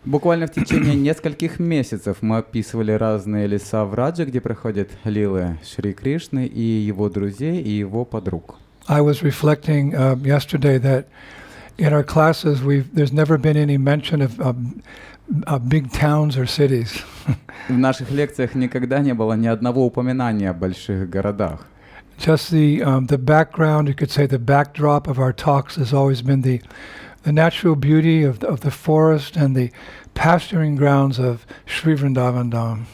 Буквально в течение нескольких месяцев мы описывали разные леса в Радже, где проходят лилы Шри Кришны и его друзей, и его подруг. I was reflecting yesterday that in our classes there's never been any mention of big towns or cities. В наших лекциях никогда не было ни одного упоминания о больших городах. Just the background, you could say the backdrop of our talks has always been the natural beauty of the forest and the pasturing grounds of Sri Vrindavan Dham.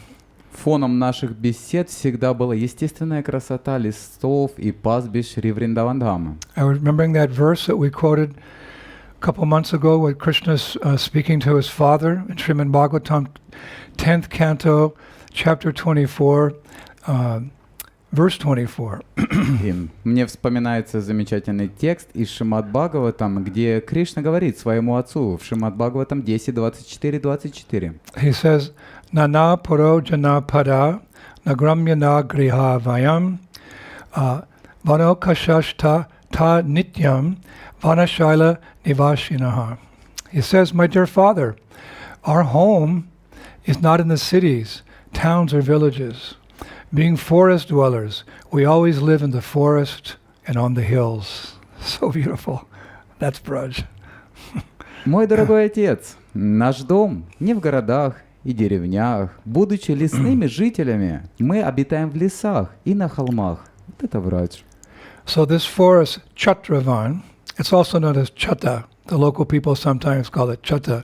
Фоном наших бесед всегда была естественная красота лесов и пастбищ Шри Вриндавандхамы. I was remembering that verse that we quoted a couple months ago with Krishna speaking to his father in Srimad Bhagavatam, 10th canto, chapter 24, verse 24. И мне вспоминается замечательный текст из Шримад Бхагаватам, где Кришна говорит своему отцу в Шримад Бхагаватам 10, 24. He says, Nana paro jana pada nagramya na griha vayam vano kashashta ta nityam vanashaila nivashinaha. He says, my dear father, our home is not in the cities, towns or villages. Being forest dwellers, we always live in the forest and on the hills. So beautiful. That's Braj. Мой дорогой отец, наш дом не в городах и деревнях. Будучи лесными жителями, мы обитаем в лесах и на холмах. Вот это Брадж. So this forest, Chatravan, it's also known as Chata. The local people sometimes call it Chata.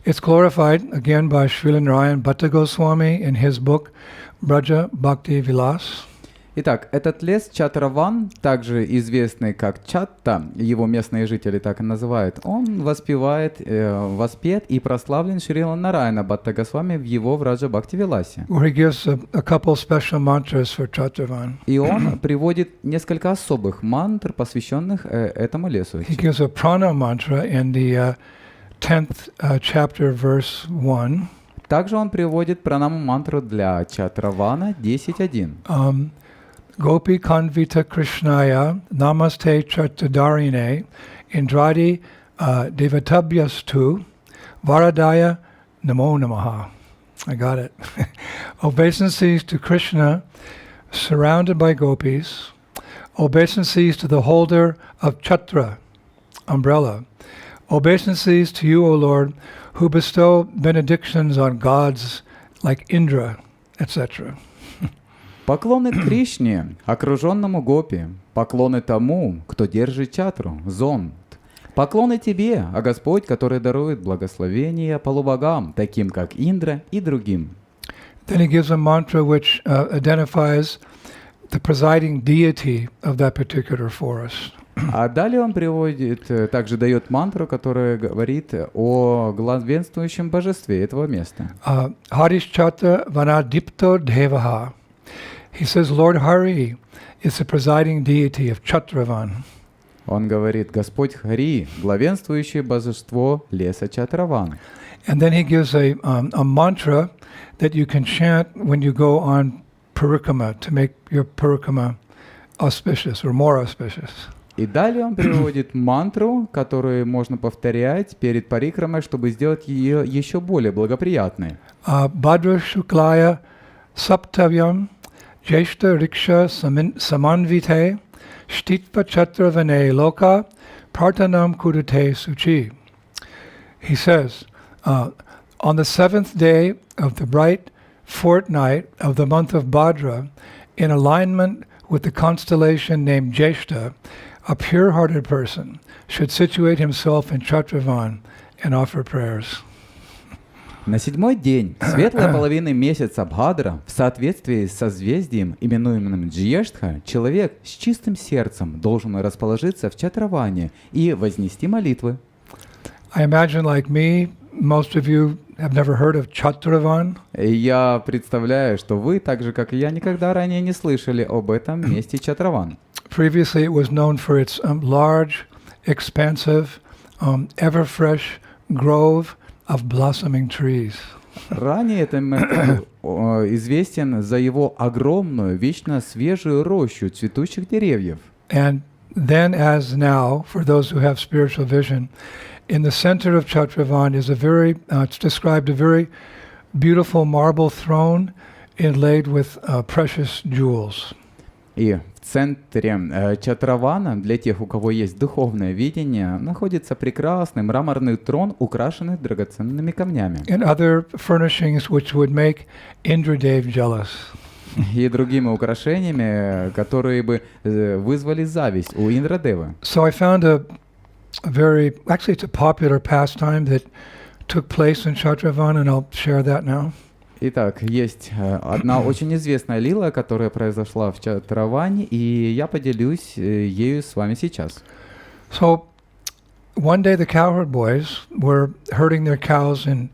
It's glorified again by Srila Narayan Bhattagoswami in his book Braja Bhakti Vilas. Итак, этот лес Чатраван, также известный как Чатта, его местные жители так и называют, он воспет и прославлен Шрила Нараяна Бхаттагосвами в его Враджа Бхакти Виласе. Where he gives a couple special mantras for Chatravan. И он приводит несколько особых мантр, посвященных этому лесу. He gives a prana mantra in the 10th chapter, verse 1. Также он приводит пранаму-мантру для Чатравана 10.1. Gopi Kanvita Krishnaya Namaste Chatudarine Indradi Devatabhyastu Varadaya Namo Namaha. I got it. Obeisances to Krishna surrounded by gopis. Obeisances to the holder of Chatra, umbrella. Obeisances to you, O Lord, who bestow benedictions on gods like Indra, etc. Поклоны Кришне, окруженному гопи, поклоны тому, кто держит чатру, зонт. Поклоны тебе, а Господь, который дарует благословения полубогам, таким как Индра и другим. Then he gives a mantra which identifies the presiding deity of that particular forest. А далее он приводит, также дает мантру, которая говорит о главенствующем божестве этого места. Harishchata Vanadipto Devaha. He says, Lord Hari is the presiding deity of Chatravan. Он говорит, Господь Хари, главенствующее божество леса Чатраван. And then he gives a mantra that you can chant when you go on parikrama to make your parikrama auspicious or more auspicious. И далее он приводит мантру, которую можно повторять перед парикрамой, чтобы сделать ее еще более благоприятной. Bhadra Shuklaya Saptavyam Jeshta Riksha Samanvite Shtitva Chatravane Loka Partanam Kudate Suchi. He says, on the 7th day of the bright fortnight of the month of Bhadra, in alignment with the constellation named Jeshta, a pure-hearted person should situate himself in Chatravan and offer prayers. На 7-й день светлой половины месяца Бхадра в соответствии с созвездием, именуемым Джьештха, человек с чистым сердцем должен расположиться в Чатраване и вознести молитвы. I imagine, like me, most of you have never heard of Chatravan. Я представляю, что вы, так же как и я, никогда ранее не слышали об этом месте Чатраван. Previously, it was known for its large, expansive, ever-fresh grove of blossoming trees. Ранее это место известен за его огромную, вечно свежую рощу цветущих деревьев. And then, as now, for those who have spiritual vision, in the center of Chatravan is a very, it's described a very beautiful marble throne inlaid with precious jewels. И в центре Чатравана, для тех, у кого есть духовное видение, находится прекрасный мраморный трон, украшенный драгоценными камнями. And other furnishings which would make Indradev jealous. И другими украшениями, которые бы вызвали зависть у Индрадевы. So I found actually it's a popular pastime that took place in Chatravan, and I'll share that now. Итак, есть одна очень известная лила, которая произошла в Чатраване, и я поделюсь ею с вами сейчас. So one day the cowherd boys were herding their cows in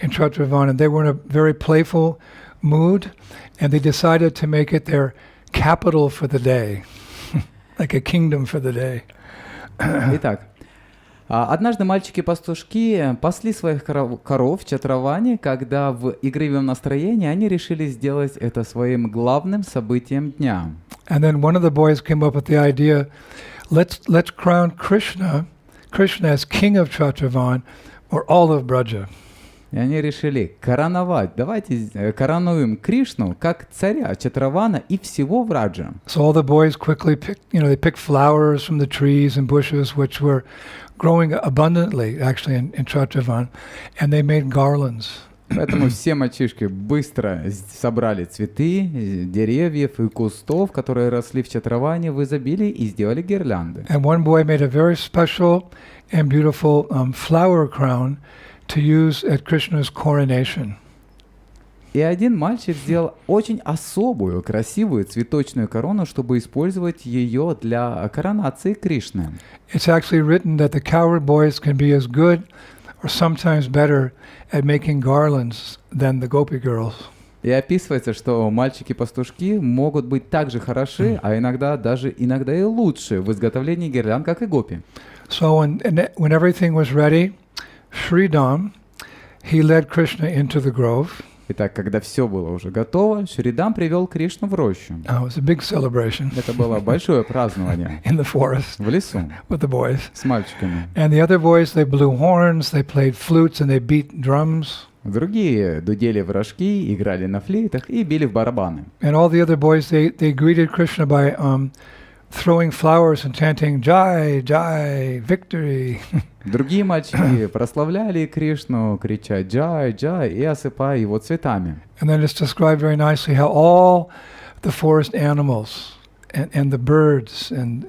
Chatravan, and they were in a very playful mood, and they decided to make it their capital for the day, like a kingdom for the day. Итак, однажды мальчики-пастушки пасли своих коров в Чатраване, когда в игривом настроении они решили сделать это своим главным событием дня. And then one of the boys came up with the idea, let's crown Krishna as king of Chatravan or all of Braja. И они решили короновать, давайте коронуем Кришну как царя Чатравана и всего Враджа. So all the boys quickly picked flowers from the trees and bushes which were growing abundantly actually in Chatravan, and they made garlands. Поэтому все мальчишки быстро собрали цветы, деревьев и кустов, которые росли в Чатраване в изобилии, и сделали гирлянды. And one boy made a very special and beautiful flower crown to use at Krishna's coronation. И один мальчик сделал очень особую, красивую цветочную корону, чтобы использовать ее для коронации Кришны. It's actually written that the cowherd boys can be as good or sometimes better at making garlands than the gopi girls. И описывается, что мальчики-пастушки могут быть так же хороши, а иногда и лучше в изготовлении гирлянд, как и гопи. So when everything was ready, Shri Ram, he led Krishna into the grove. Итак, когда все было уже готово, Шридам привел Кришну в рощу. It was a big celebration. Это было большое празднование. In the forest. В лесу. With the boys. С мальчиками. And the other boys, they blew horns, they played flutes, and they beat drums. Другие дудели в рожки, играли на флейтах и били в барабаны. And all the other boys, they greeted Krishna by throwing flowers and chanting Jai, Jai, victory. Другие мальчики прославляли Кришну, крича «Джай, Джай» и осыпая его цветами. And then it's described very nicely how all the forest animals and the birds and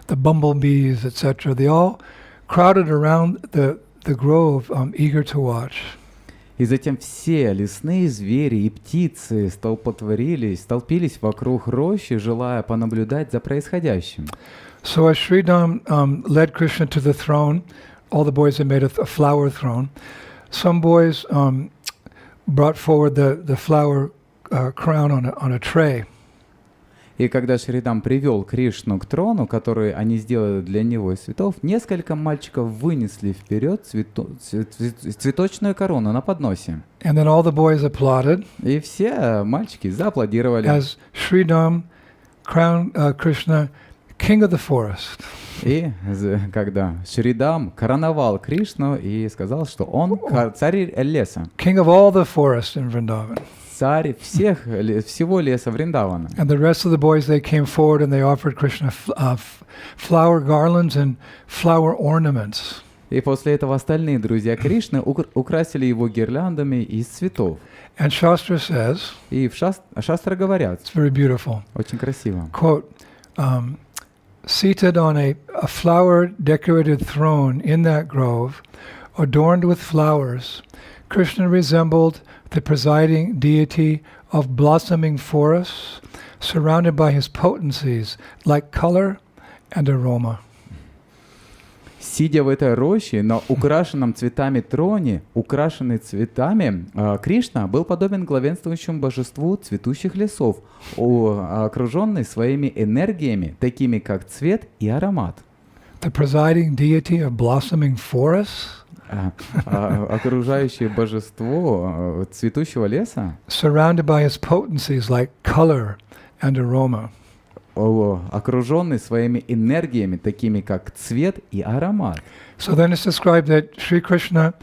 the bumblebees, etc., they all crowded around the grove, eager to watch. И затем все лесные звери и птицы столпились вокруг рощи, желая понаблюдать за происходящим. So as Shri Ram led Krishna to the throne, all the boys had made a flower throne. Some boys brought forward the flower crown on a tray. И когда Шридам привел Кришну к трону, который они сделали для него из цветов, несколько мальчиков вынесли вперед цветочную корону на подносе. And then all the boys applauded. И все мальчики зааплодировали. As Shri Ram crowned Krishna king of the forest. И когда Шридам короновал Кришну и сказал, что он царь леса. King of all the forest in Vrindavan. Царь всего леса Вриндавана. And the rest of the boys, they came forward and they offered Krishna flower garlands and flower ornaments. И после этого остальные друзья Кришны украсили его гирляндами из цветов. And Shastra says, и Шастра говорят, it's very beautiful. Очень красиво. Quote, seated on a flower-decorated throne in that grove, adorned with flowers, Krishna resembled the presiding deity of blossoming forests, surrounded by his potencies like color and aroma. Сидя в этой роще, на украшенном цветами троне, украшенный цветами, Кришна был подобен главенствующему божеству цветущих лесов, окруженный своими энергиями, такими как цвет и аромат. The presiding deity of blossoming forests, окружающее божество цветущего леса, surrounded by his potencies like color and aroma. окруженный своими энергиями, такими как цвет и аромат. So then it's described that Sri Krishna,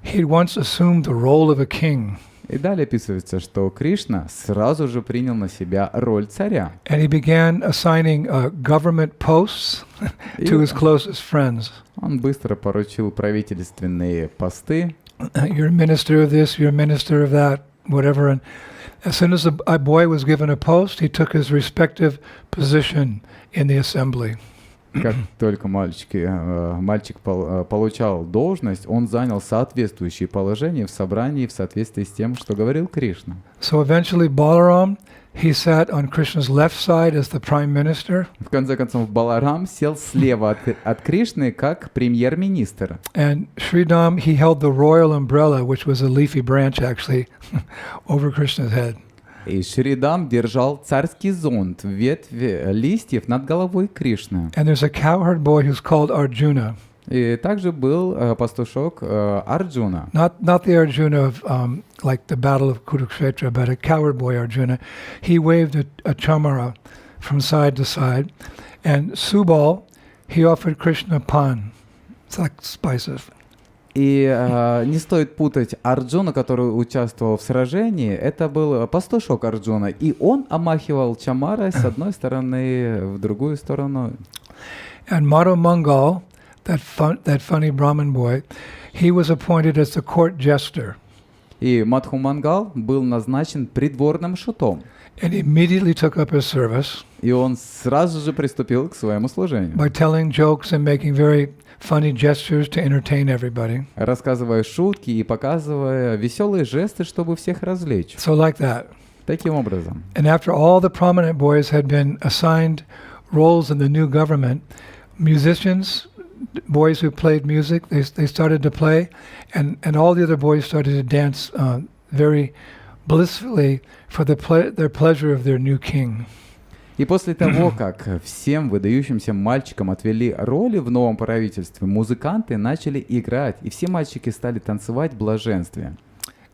he once assumed the role of a king. И далее описывается, что Кришна сразу же принял на себя роль царя. And he began assigning government posts to his closest friends. Он быстро поручил правительственные посты. You're a minister of this, you're a minister of that, whatever. And as soon as a boy was given a post, he took his respective position in the assembly. Как только мальчик получал должность, он занял соответствующее положение в собрании в соответствии с тем, что говорил Кришна. So eventually Balaram, he sat on Krishna's left side as the prime minister. В конце концов, Баларам сел слева от Кришны как премьер-министр. And Sridham, he held the royal umbrella, which was a leafy branch actually, over Krishna's head. И Шридам держал царский зонт, ветвь листьев над головой Кришны. And there's a cowherd boy who's called Arjuna. И также был пастушок Арджуна. Not the Arjuna of like the battle of Kurukshetra, but a cowherd boy Arjuna. He waved a chamara from side to side. And Subal, he offered Krishna pan. It's like spices. И не стоит путать Арджуна, который участвовал в сражении, это был пастушок Арджуна, и он омахивал чамарой с одной стороны в другую сторону. And Madhu Mangal, that funny Brahmin boy, he was appointed as the court jester. И Мадху Мангал был назначен придворным шутом. And he immediately took up his service. И он сразу же приступил к своему служению. By telling jokes and making very funny gestures to entertain everybody. Рассказывая шутки и показывая веселые жесты, чтобы всех развлечь. So like that. Таким образом. And after all the prominent boys had been assigned roles in the new government, musicians, boys who played music, they started to play, and all the other boys started to dance very blissfully for their pleasure of their new king. И после того, как всем выдающимся мальчикам отвели роли в новом правительстве, музыканты начали играть, и все мальчики стали танцевать в блаженстве.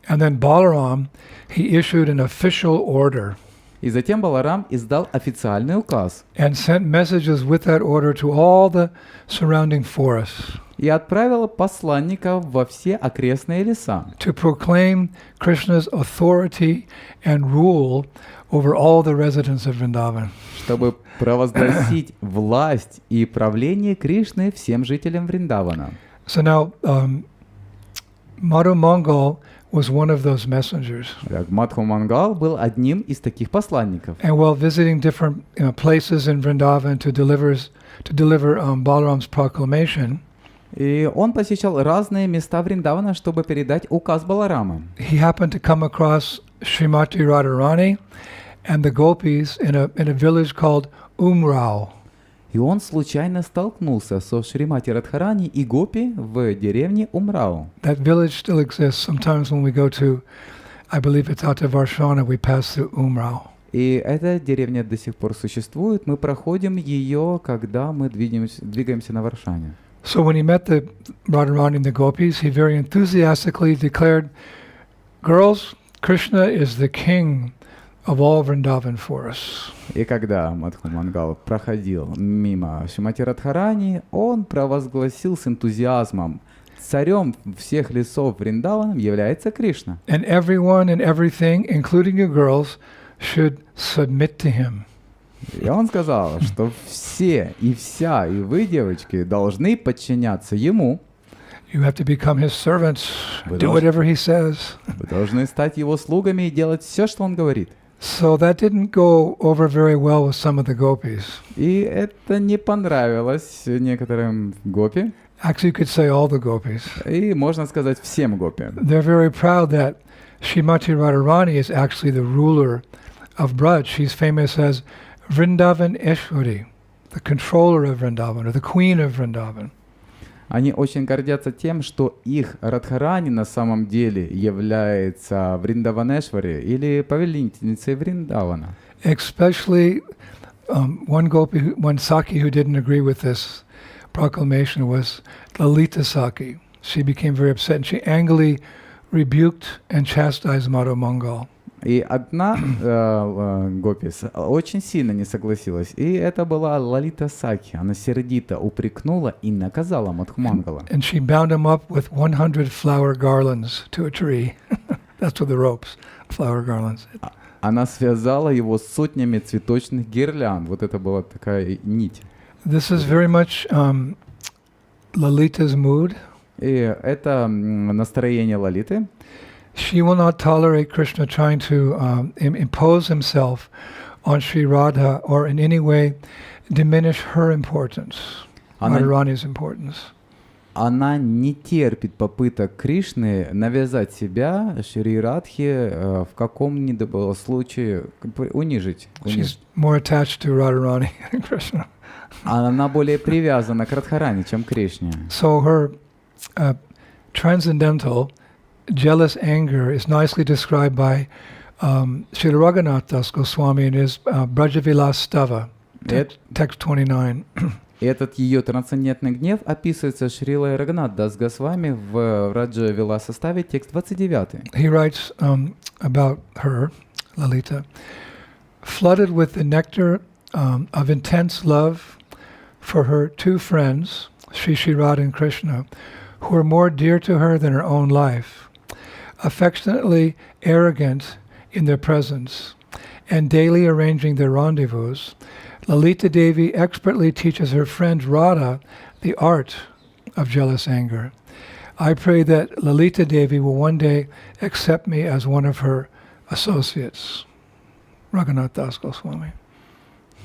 And then Balaram, he issued an official order. И затем Баларам издал официальный указ. And sent messages with that order to all the surrounding forests. И отправил посланников во все окрестные леса. To proclaim Krishna's authority and rule over all the residents of Vrindavan. Чтобы провозгласить власть и правление Кришны всем жителям Вриндавана. So now, Madhu Mangal was one of those messengers. Мадху Мангал был одним из таких посланников. And while visiting different places in Vrindavan to deliver Balaram's proclamation, и он посещал разные места Вриндавана, чтобы передать указ Баларама. he happened to come across Srimati Radharani and the gopis in a village called Umrao. И он случайно столкнулся со Шримати Радхарани и Гопи в деревне Умрау. That village still exists. Sometimes when we go to, I believe it's out to Varshana, we pass through Umrao. И эта деревня до сих пор существует. Мы проходим ее, когда мы двигаемся на Варшане. So when he met the Radharani and the gopis, he very enthusiastically declared, "Girls, Krishna is the king of all Vrindavan forests." И когда Мадху Мангал проходил мимо Шримати Радхарани, он провозгласил с энтузиазмом: царем всех лесов Вриндавана является Кришна. And everyone and everything, including you girls, should submit to him. И он сказал, что все и вся, и вы, девочки, должны подчиняться ему. You have to become his servants, do whatever he says. Вы должны стать его слугами и делать все, что он говорит. So that didn't go over very well with some of the gopis. И это не понравилось некоторым гопи. Actually, you could say all the gopis. И можно сказать всем гопи. They're very proud that Srimati Radharani is actually the ruler of Braj. She's famous as Vrindavan Eshwari, the controller of Vrindavan, or the queen of Vrindavan. Они очень гордятся тем, что их Радхарани на самом деле является Вриндаванешвари или повелительницей Вриндавана. Especially one Saki who didn't agree with this proclamation was Lalita Saki. She became very upset and she angrily rebuked and chastised Madhu Mangal. И одна гопи очень сильно не согласилась. И это была Лалита Сакхи. Она сердито упрекнула и наказала Мадхумангала. And she bound him up with 100 flower garlands to a tree. That's what the ropes, flower garlands. Она связала его с сотнями цветочных гирлянд. Вот это была такая нить. This is very much Lalita's mood. И это настроение Лалиты. She will not tolerate Krishna trying to impose himself on Shri Radha or in any way diminish her importance, Radharani's importance. Она не терпит попыток Кришны навязать себя Шри Радхе в каком-нибудь случае унижить. She's more attached to Radharani than Krishna. Она более привязана к Радхарани, чем к Кришне. So her transcendental jealous anger is nicely described by Sri Raghunath Das Goswami in his Brajavilas Stava, text 29. Этот ее трансцендентный гнев описывается Шрилой Рагхунат Дас Госвами в Раджа-виласа составе, текст 29. He writes about her, Lalita, flooded with the nectar of intense love for her two friends, Shri Radha and Krishna, who are more dear to her than her own life, affectionately arrogant in their presence, and daily arranging their rendezvous, Lalita Devi expertly teaches her friend Radha the art of jealous anger. I pray that Lalita Devi will one day accept me as one of her associates. Raghunath Das Goswami.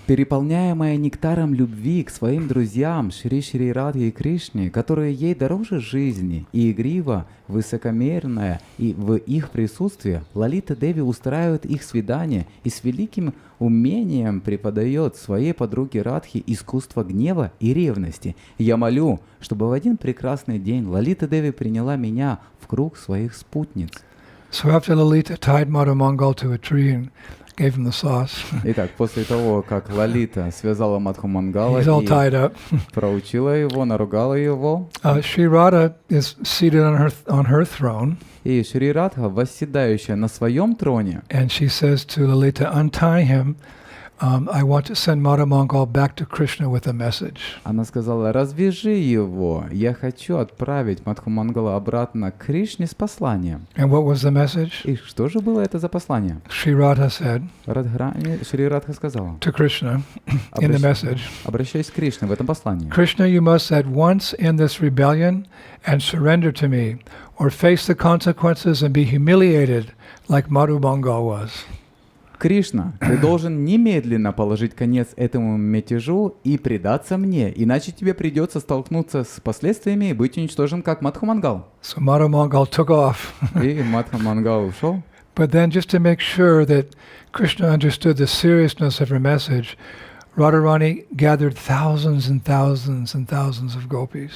Переполняемая нектаром любви к своим друзьям Шри Радхе и Кришне, которые ей дороже жизни, и игриво, высокомерная, и в их присутствии Лалита Деви устраивает их свидание и с великим умением преподает своей подруге Радхе искусство гнева и ревности. Я молю, чтобы в один прекрасный день Лалита Деви приняла меня в круг своих спутниц. So after Lalita tied Madhumangal to a tree and gave him the sauce. Итак, после того, как Лалита связала Мадхумангала He's all tied и up. проучила его, наругала его, Shri Radha is seated on her throne, и Шри Радха, восседающая на своем троне, and she says to Lalita, untie him. I want to send Madhumangal back to Krishna with a message. она сказала: развяжи его, я хочу отправить Мадхумангала обратно к Кришне с посланием. And what was the message? И что же было это за послание? Shri Radha said Шри Радха сказала, to Krishna in the message, обращаясь к Кришне в этом послании: Krishna, you must at once end this rebellion and surrender to me, or face the consequences and be humiliated like Madhumangal was. Кришна, ты должен немедленно положить конец этому мятежу и предаться мне, иначе тебе придется столкнуться с последствиями и быть уничтожен, как Мадхумангал. So Madhumangal took off. И Мадхумангал ушел. But then just to make sure that Krishna understood the seriousness of her message, Radharani gathered thousands and thousands and thousands of gopis.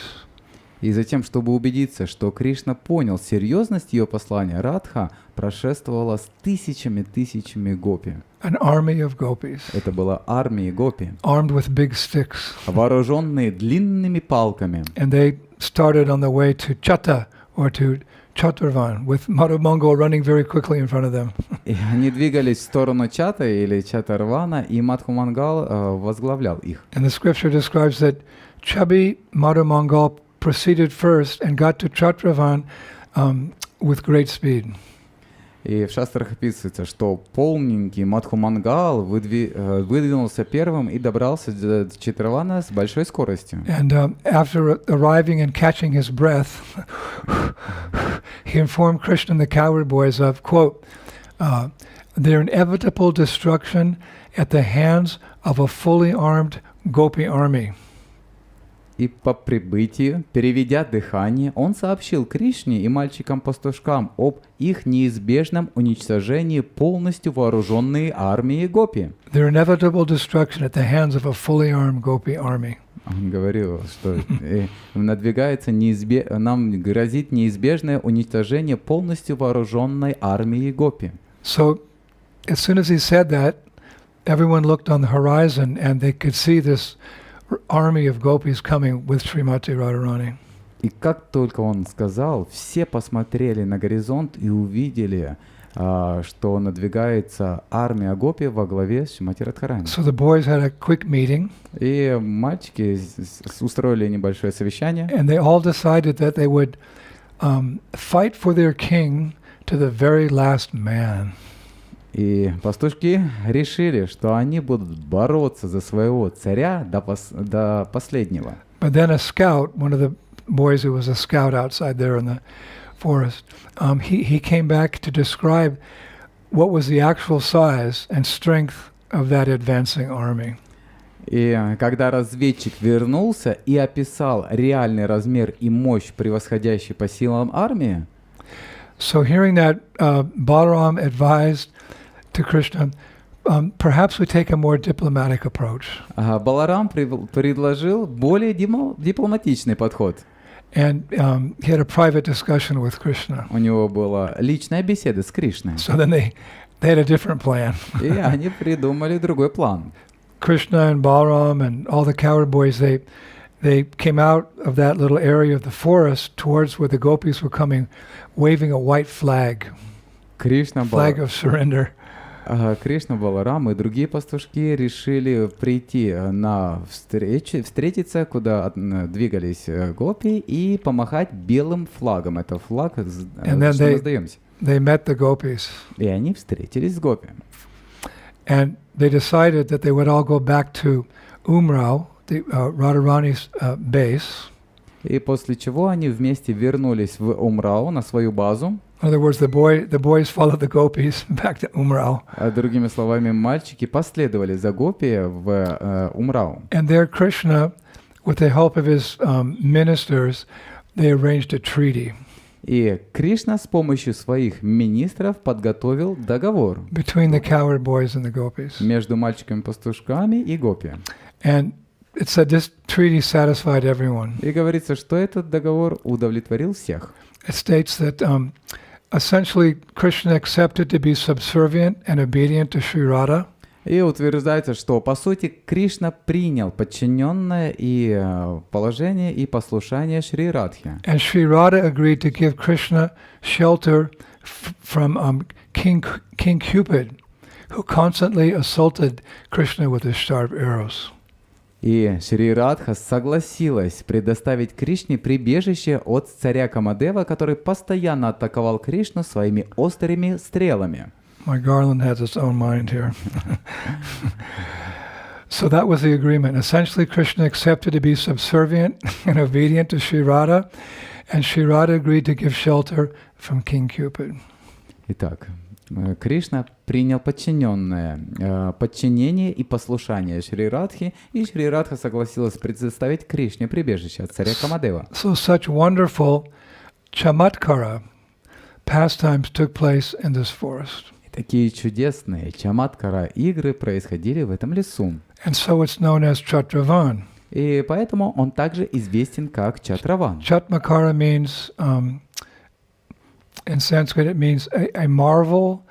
И затем, чтобы убедиться, что Кришна понял серьезность ее послания, Радха прошествовала с тысячами гопи. An army of gopis, Это была армия гопи, armed with big sticks. вооруженные длинными палками. And they started on the way to Chatta or to Chaturvan, with Madhumangal running very quickly in front of them. И они двигались в сторону Чата или Чатарвана, и Мадхумангал возглавлял их. And the scripture describes that chubby Madhumangal proceeded first and got to Chaturvan with great speed. И в шастрах описывается, что полненький Мадхумангал выдвинулся первым и добрался до Чатарвана с большой скоростью. And after arriving and catching his breath, he informed Krishna and the cowherd boys of, quote, their inevitable destruction at the hands of a fully armed gopi army. И по прибытии, переведя дыхание, он сообщил Кришне и мальчикам-пастушкам об их неизбежном уничтожении полностью вооруженной армии гопи. Their inevitable destruction at the hands of a fully armed gopi army. Он говорил, что нам грозит неизбежное уничтожение полностью вооруженной армии гопи. So, as soon as he said that, everyone looked on the horizon and they could see this army of gopis coming with Srimati Radharani. И как только он сказал, все посмотрели на горизонт и увидели что надвигается армия гопи во главе с Шримати Радхарани. So the boys had a quick meeting, И мальчики устроили небольшое совещание, and they all decided that they would fight for their king to the very last man. и пастушки решили, что они будут бороться за своего царя до последнего. But then a scout, one of the boys who was a scout outside there in the forest, he came back to describe what was the actual size and strength of that advancing army. И когда разведчик вернулся и описал реальный размер и мощь, превосходящей по силам армии, So hearing that, Balaram advised to Krishna, perhaps we take a more diplomatic approach. Баларам предложил более дипломатичный подход. And he had a private discussion with Krishna. У него была личная беседа с Кришной. So then they had a different plan. И они придумали другой план. Krishna and Balaram and all the cowherd boys, they came out of that little area of the forest towards where the gopis were coming, waving a white flag, flag of surrender. Кришна, Баларам и другие пастушки решили прийти на встретиться, куда двигались гопи, и помахать белым флагом. Это флаг, что мы сдаемся. They met the gopis. И они встретились с гопи. And they decided that they would all go back to Umrao, the Radharani's base. И после чего они вместе вернулись в Умрау, на свою базу. In other words, the boys followed the gopis back to Umrao. Другими словами, мальчики последовали за гопи в Умрау. And there Krishna, with the help of his ministers, they arranged a treaty. И Кришна с помощью своих министров подготовил договор between the cowherd boys and the gopis. Между мальчиками-пастушками и гопи. And it said this treaty satisfied everyone. И говорится, что этот договор удовлетворил всех. It states that essentially Krishna accepted to be subservient and obedient to Shri Radha. И утверждается, что по сути Кришна принял подчиненное и положение и послушание Шри Радхи. And Shri Radha agreed to give Krishna shelter from King Cupid, who constantly assaulted Krishna with his sharp arrows. И Шри Радха согласилась предоставить Кришне прибежище от царя Камадева, который постоянно атаковал Кришну своими острыми стрелами. My garland has its own mind here. So that was the agreement. Essentially, Krishna accepted to be subservient and obedient to Shri Radha, and Shri Radha agreed to give shelter from King Cupid. Итак, Кришна принял подчинение и послушание Шри Радхи, и Шри Радха согласилась предоставить Кришне прибежище от царя Камадева. So such wonderful chamatkara pastimes took place in this forest. Такие чудесные чаматкара игры происходили в этом лесу. And so it's known as Chatravan. И поэтому он также известен как Чатраван. Chatmakara means, in Sanskrit, it means a marvel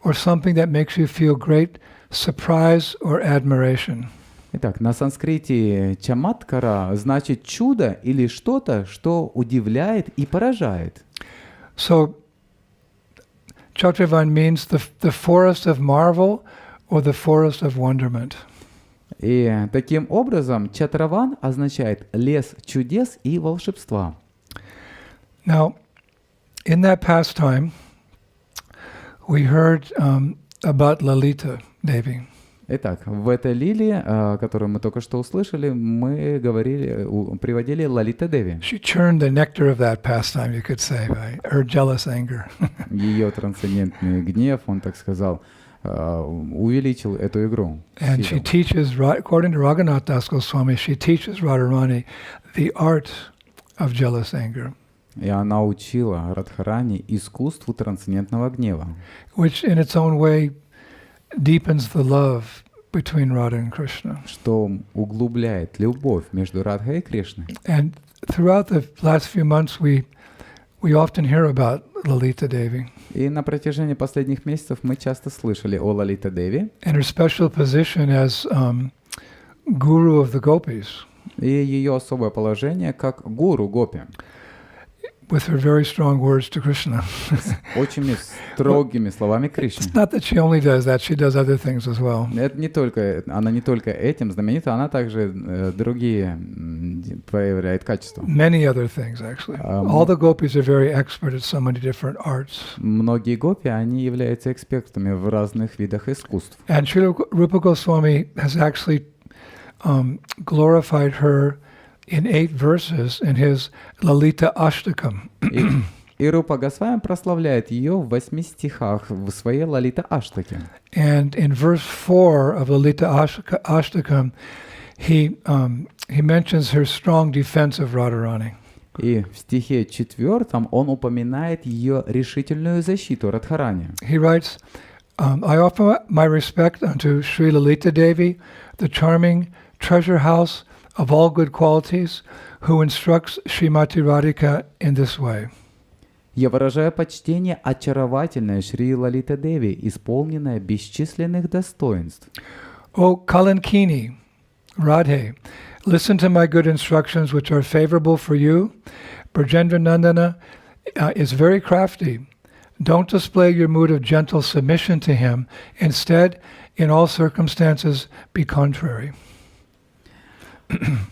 or something that makes you feel great surprise or admiration. Итак, на санскрите чаматкара значит чудо или что-то, что удивляет и поражает. So Chatravan means the forest of marvel or the forest of wonderment. И таким образом Чатраван означает лес чудес и волшебства. Now, in that pastime, we heard about Lalita Devi. Итак, в этой лилии, которую мы только что услышали, мы приводили Лалита Деви. She churned the nectar of that pastime, you could say, by her jealous anger. Ее трансцендентный гнев, он так сказал, увеличил эту игру. And she teaches, according to Raghunath Das Goswami, she teaches Radharani the art of jealous anger. И она учила Радхарани искусству трансцендентного гнева. Which in its own way deepens the love between Radha and Krishna. Что углубляет любовь между Радхой и Кришной. And throughout the last few months we often hear about Lalita Devi. И на протяжении последних месяцев мы часто слышали о Лалита Деви. And her special position as guru of the gopis. И ее особое положение как гуру гопи. with her very strong words to Krishna. Очень строгими словами Кришне. It's not that she only does that; she does other things as well. Это не только, она не только этим знаменита, она также другие проявляет качества. Many other things, actually. All the gopis are very expert at so many different arts. Многие гопи, они являются экспертами в разных видах искусств. And Sri Rupa Goswami has actually glorified her in 8 verses in his Lalita Ashtakam. И Рупа Госвами прославляет ее в 8 стихах в своей Лалита Аштаке. And in verse 4 of Lalita Ashtakam, he mentions her strong defense of Radharani. И в стихе 4 он упоминает ее решительную защиту Радхарани. He writes, I offer my respect unto Sri Lalita Devi, the charming treasure house of all good qualities, who instructs Srimati Radhika in this way. Я выражаю почтение очаровательной Шри Лалита Деви, исполненной бесчисленных достоинств. O Kalankini, Radhe, listen to my good instructions which are favorable for you. Brajendra Nandana is very crafty. Don't display your mood of gentle submission to him. Instead, in all circumstances, be contrary.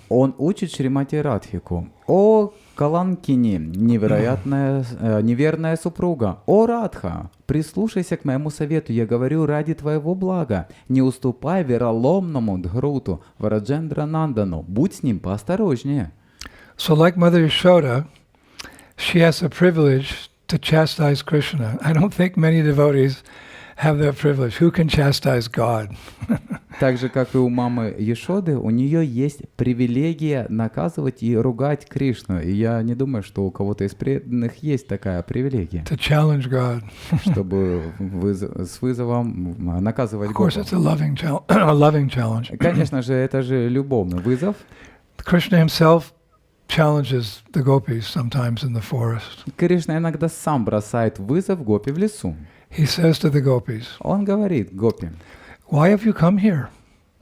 Он учит Шримати Радхику: «О Каланкини, неверная супруга! О Радха, прислушайся к моему совету, я говорю ради твоего блага. Не уступай вероломному Дхруту, Враджендра Нандану, будь с ним поосторожнее». So like Mother Yashoda, she has the privilege to chastise Krishna. I don't think many devotees have that privilege. Who can chastise God? Так же, как и у мамы Ешоды, у нее есть привилегия наказывать и ругать Кришну. И я не думаю, что у кого-то из преданных есть такая привилегия. To challenge God. Чтобы с вызовом наказывать Of course, Бога. it's a loving challenge. Конечно же, это же любовный вызов. Krishna himself challenges the gopis sometimes in the forest. Кришна иногда сам бросает вызов гопи в лесу. He says to the gopis, Он говорит гопи: why have you come here?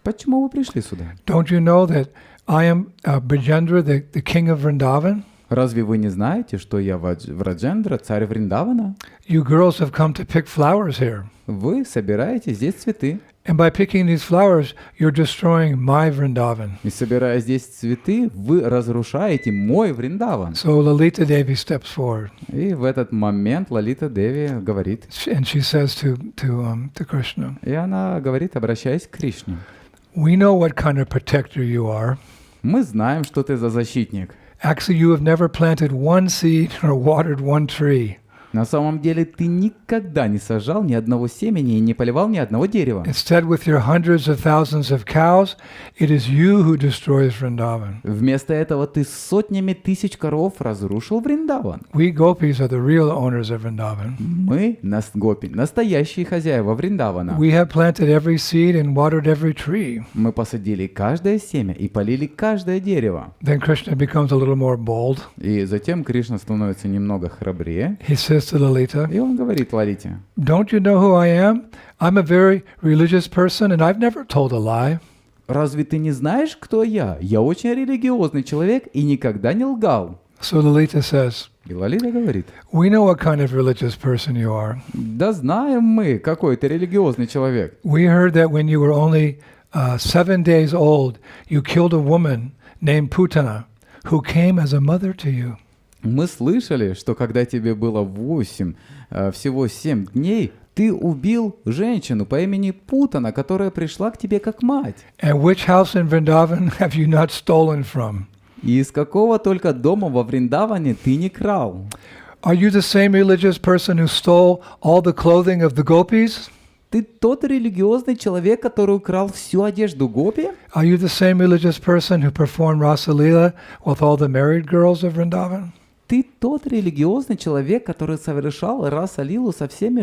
почему вы пришли сюда? Don't you know that I am Brajendra, the king of Vrindavan? Разве вы не знаете, что я Враджендра, царь Вриндавана? You girls have come to pick flowers here. Вы собираете здесь цветы. And by picking these flowers, you're destroying my Vrindavan. И собирая здесь цветы, вы разрушаете мой Вриндаван. So Lalita Devi steps forward. И в этот момент Лалита Деви говорит, And she says to Krishna, и она говорит, обращаясь к Кришне: we know what kind of protector you are. мы знаем, что ты за защитник. Actually, you have never planted one seed or watered one tree. На самом деле ты никогда не сажал ни одного семени и не поливал ни одного дерева. Instead, with your hundreds of thousands of cows, it is you who destroys Vrindavan. Вместо этого ты сотнями тысяч коров разрушил Вриндаван. We gopis are the real owners of Vrindavan. Мы, гопи, настоящие хозяеева Вриндавана. We have planted every seed and watered every tree. Мы посадили каждое семя и полили каждое дерево. Then Krishna becomes a little more bold. И затем Кришна становится немного храбрее. He says to Lalita, И он говорит Лалите: don't you know who I am? I'm a very religious person and I've never told a lie. разве ты не знаешь, кто я? Я очень религиозный человек и никогда не лгал. So Lalita says, И Лалита говорит: we know what kind of religious person you are. да знаем мы, какой ты религиозный человек. We heard that when you were only 7 days old, you killed a woman named Putana, who came as a mother to you. Мы слышали, что когда тебе было всего 7 дней, ты убил женщину по имени Путана, которая пришла к тебе как мать. And which house in Vrindavan have you not stolen from? И из какого только дома во Вриндаване ты не крал? Are you the same religious person who stole all the clothing of the gopis? Ты тот религиозный человек, который украл всю одежду гопи? Are you the same religious person who performed Rasa Leela with all the married girls of Vrindavan? Ты тот религиозный человек, который совершал раса-лилу со всеми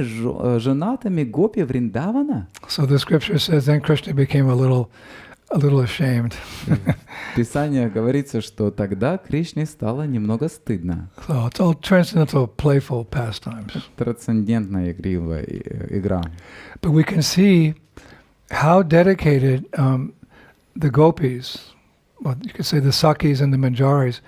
женатыми гопи Вриндавана? So the scripture says then Krishna became a little ashamed. В Писании говорится, что тогда Кришне стало немного стыдно. So it's all transcendental, playful pastimes. Трансцендентная игривая игра. But we can see how dedicated the gopis, well, you could say the Sakis and the Manjaris,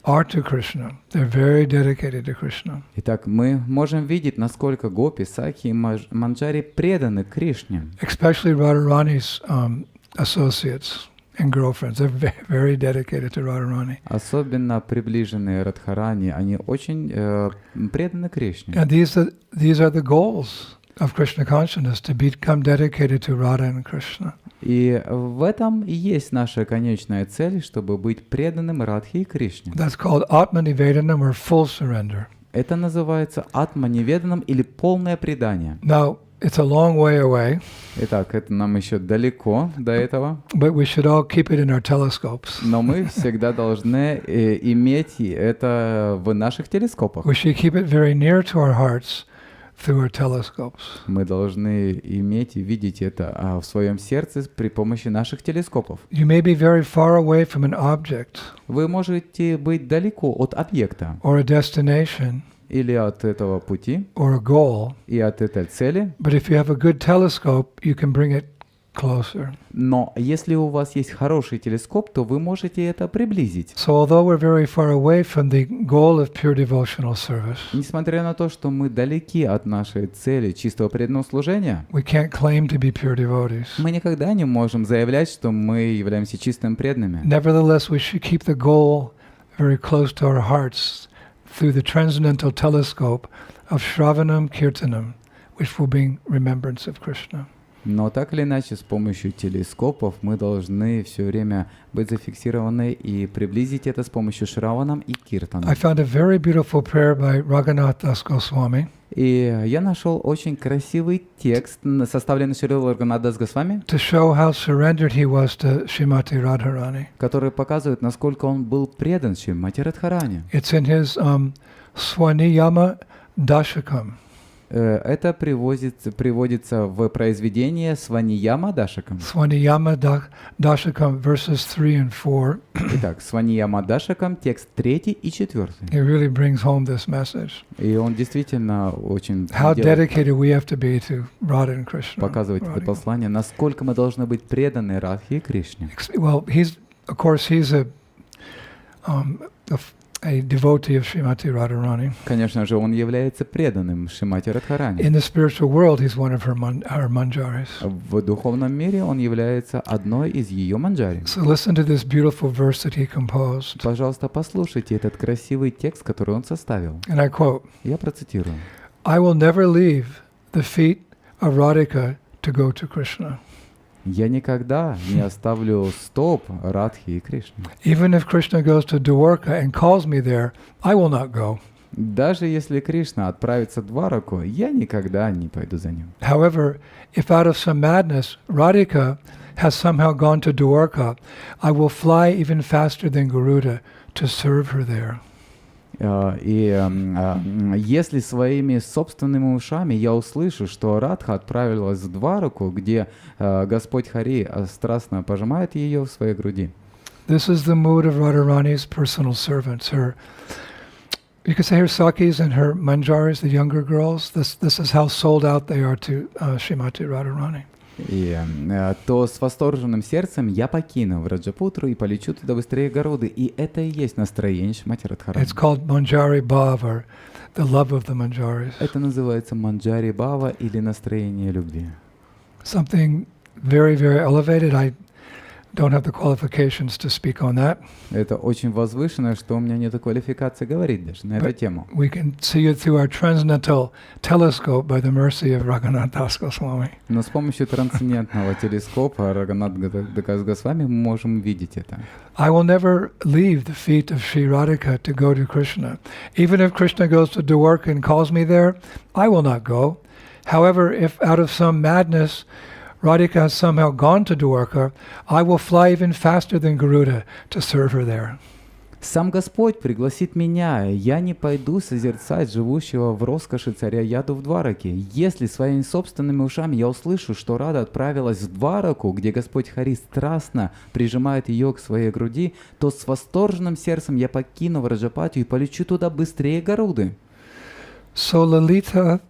are to Krishna. They're very dedicated to Krishna. Итак, мы можем видеть, насколько гопи, сакхи и манджари преданы Кришне. Especially Radharani's associates and girlfriends. They're very dedicated to Radharani. Особенно приближенные Радхарани, они очень преданы Кришне. And these are the goals of Krishna consciousness, to become dedicated to Radha and Krishna. И в этом и есть наша конечная цель, чтобы быть преданным Радхе и Кришне. That's called Atma-nivedanam, or full surrender. Это называется атма-неведанным или полное предание. Now, it's a long way away, Итак, это нам еще далеко до этого, but we should all keep it in our telescopes. но мы всегда должны иметь это в наших телескопах. We should keep it very near to our hearts through our telescopes. Мы должны иметь и видеть это в своем сердце при помощи наших телескопов. You may be very far away from an object Вы можете быть далеко от объекта or a destination или от этого пути or a goal, и от этой цели, but if you have a good telescope, you can bring it closer. но если у вас есть хороший телескоп, то вы можете это приблизить. So although we're very far away from the goal of pure devotional service, Несмотря на то, что мы далеки от нашей цели чистого преданного служения, we can't claim to be pure devotees. мы никогда не можем заявлять, что мы являемся чистым преданными. Nevertheless, we should keep the goal very close to our hearts through the transcendental telescope of Shravanam Kirtanam, which will bring remembrance of Krishna. Но так или иначе, с помощью телескопов мы должны все время быть зафиксированы и приблизить это с помощью Шраванам и Киртаном. I found a very beautiful prayer by Raghunath Das Goswami. И я нашел очень красивый текст, составленный Шрилой Рагунатдас Госвами, To show how surrendered he was to Srimati Radharani. который показывает, насколько он был предан Шримати Радхарани. It's in his Swaniyama Dashakam. Это приводится в произведение Сванияма Дашакам. Swaniyama Dashakam, verses 3 and 4. Итак, Сванияма Дашакам, текст 3 и 4. It really brings home this message. И он действительно очень How dedicated we have to be to Radha and Krishna. показывает это послание, насколько мы должны быть преданы Радхе и Кришне. Well, he's a devotee of Srimati Radharani. Конечно же, он является преданным Шримати Радхарани. In the spiritual world, he's one of her manjaris. В духовном мире он является одной из ее манджари. So listen to this beautiful verse that he composed. Пожалуйста, послушайте этот красивый текст, который он составил. And I quote, Я процитирую. I will never leave the feet of Radhika to go to Krishna. Я никогда не оставлю стоп Радхи и Кришны. Even if Krishna goes to Dwarka and calls me there, I will not go. Даже если Кришна отправится в Двараку, я никогда не пойду за ним. However, if out of some madness Radhika has somehow gone to Dwarka, I will fly even faster than Garuda to serve her there. И если своими собственными ушами я услышу, что Радха отправилась в Двараку, где Господь Хари страстно пожимает ее в своей груди. This is the mood of Radharani's personal servants. You could say her Sakis and her Manjaris, the younger girls. This is how sold out they are to Srimati Radharani. И то с восторженным сердцем я покину Враджапутру и полечу туда быстрее Гаруды. И это и есть настроение Шримати Радхарани. It's called Manjari Bhav, or the love of the Manjaris. Это называется манджари бхава или настроение любви. Something very, very elevated. I don't have the qualifications to speak on that. Это очень возвышенное, что у меня нет квалификации говорить даже на эту тему. We can see it through our transcendental telescope by the mercy of Raghunath Das Goswami. Но с помощью трансцендентного телескопа Рагунатдас Госвами мы можем видеть это. I will never leave the feet of Sri Radhika to go to Krishna. Even if Krishna goes to Dwarka and calls me there, I will not go. However, if out of some madness Radhika has somehow gone to Dwarka, I will fly even faster than Garuda to serve her there. Сам Господь пригласит меня, я не пойду созерцать живущего в роскоши царя Яду в Двараке. Если своими собственными ушами я услышу, что Рада отправилась в Двараку, где Господь Хари страстно прижимает ее к своей груди, то с восторженным сердцем я покину Враджапатию и полечу туда быстрее Гаруды. So Lalita,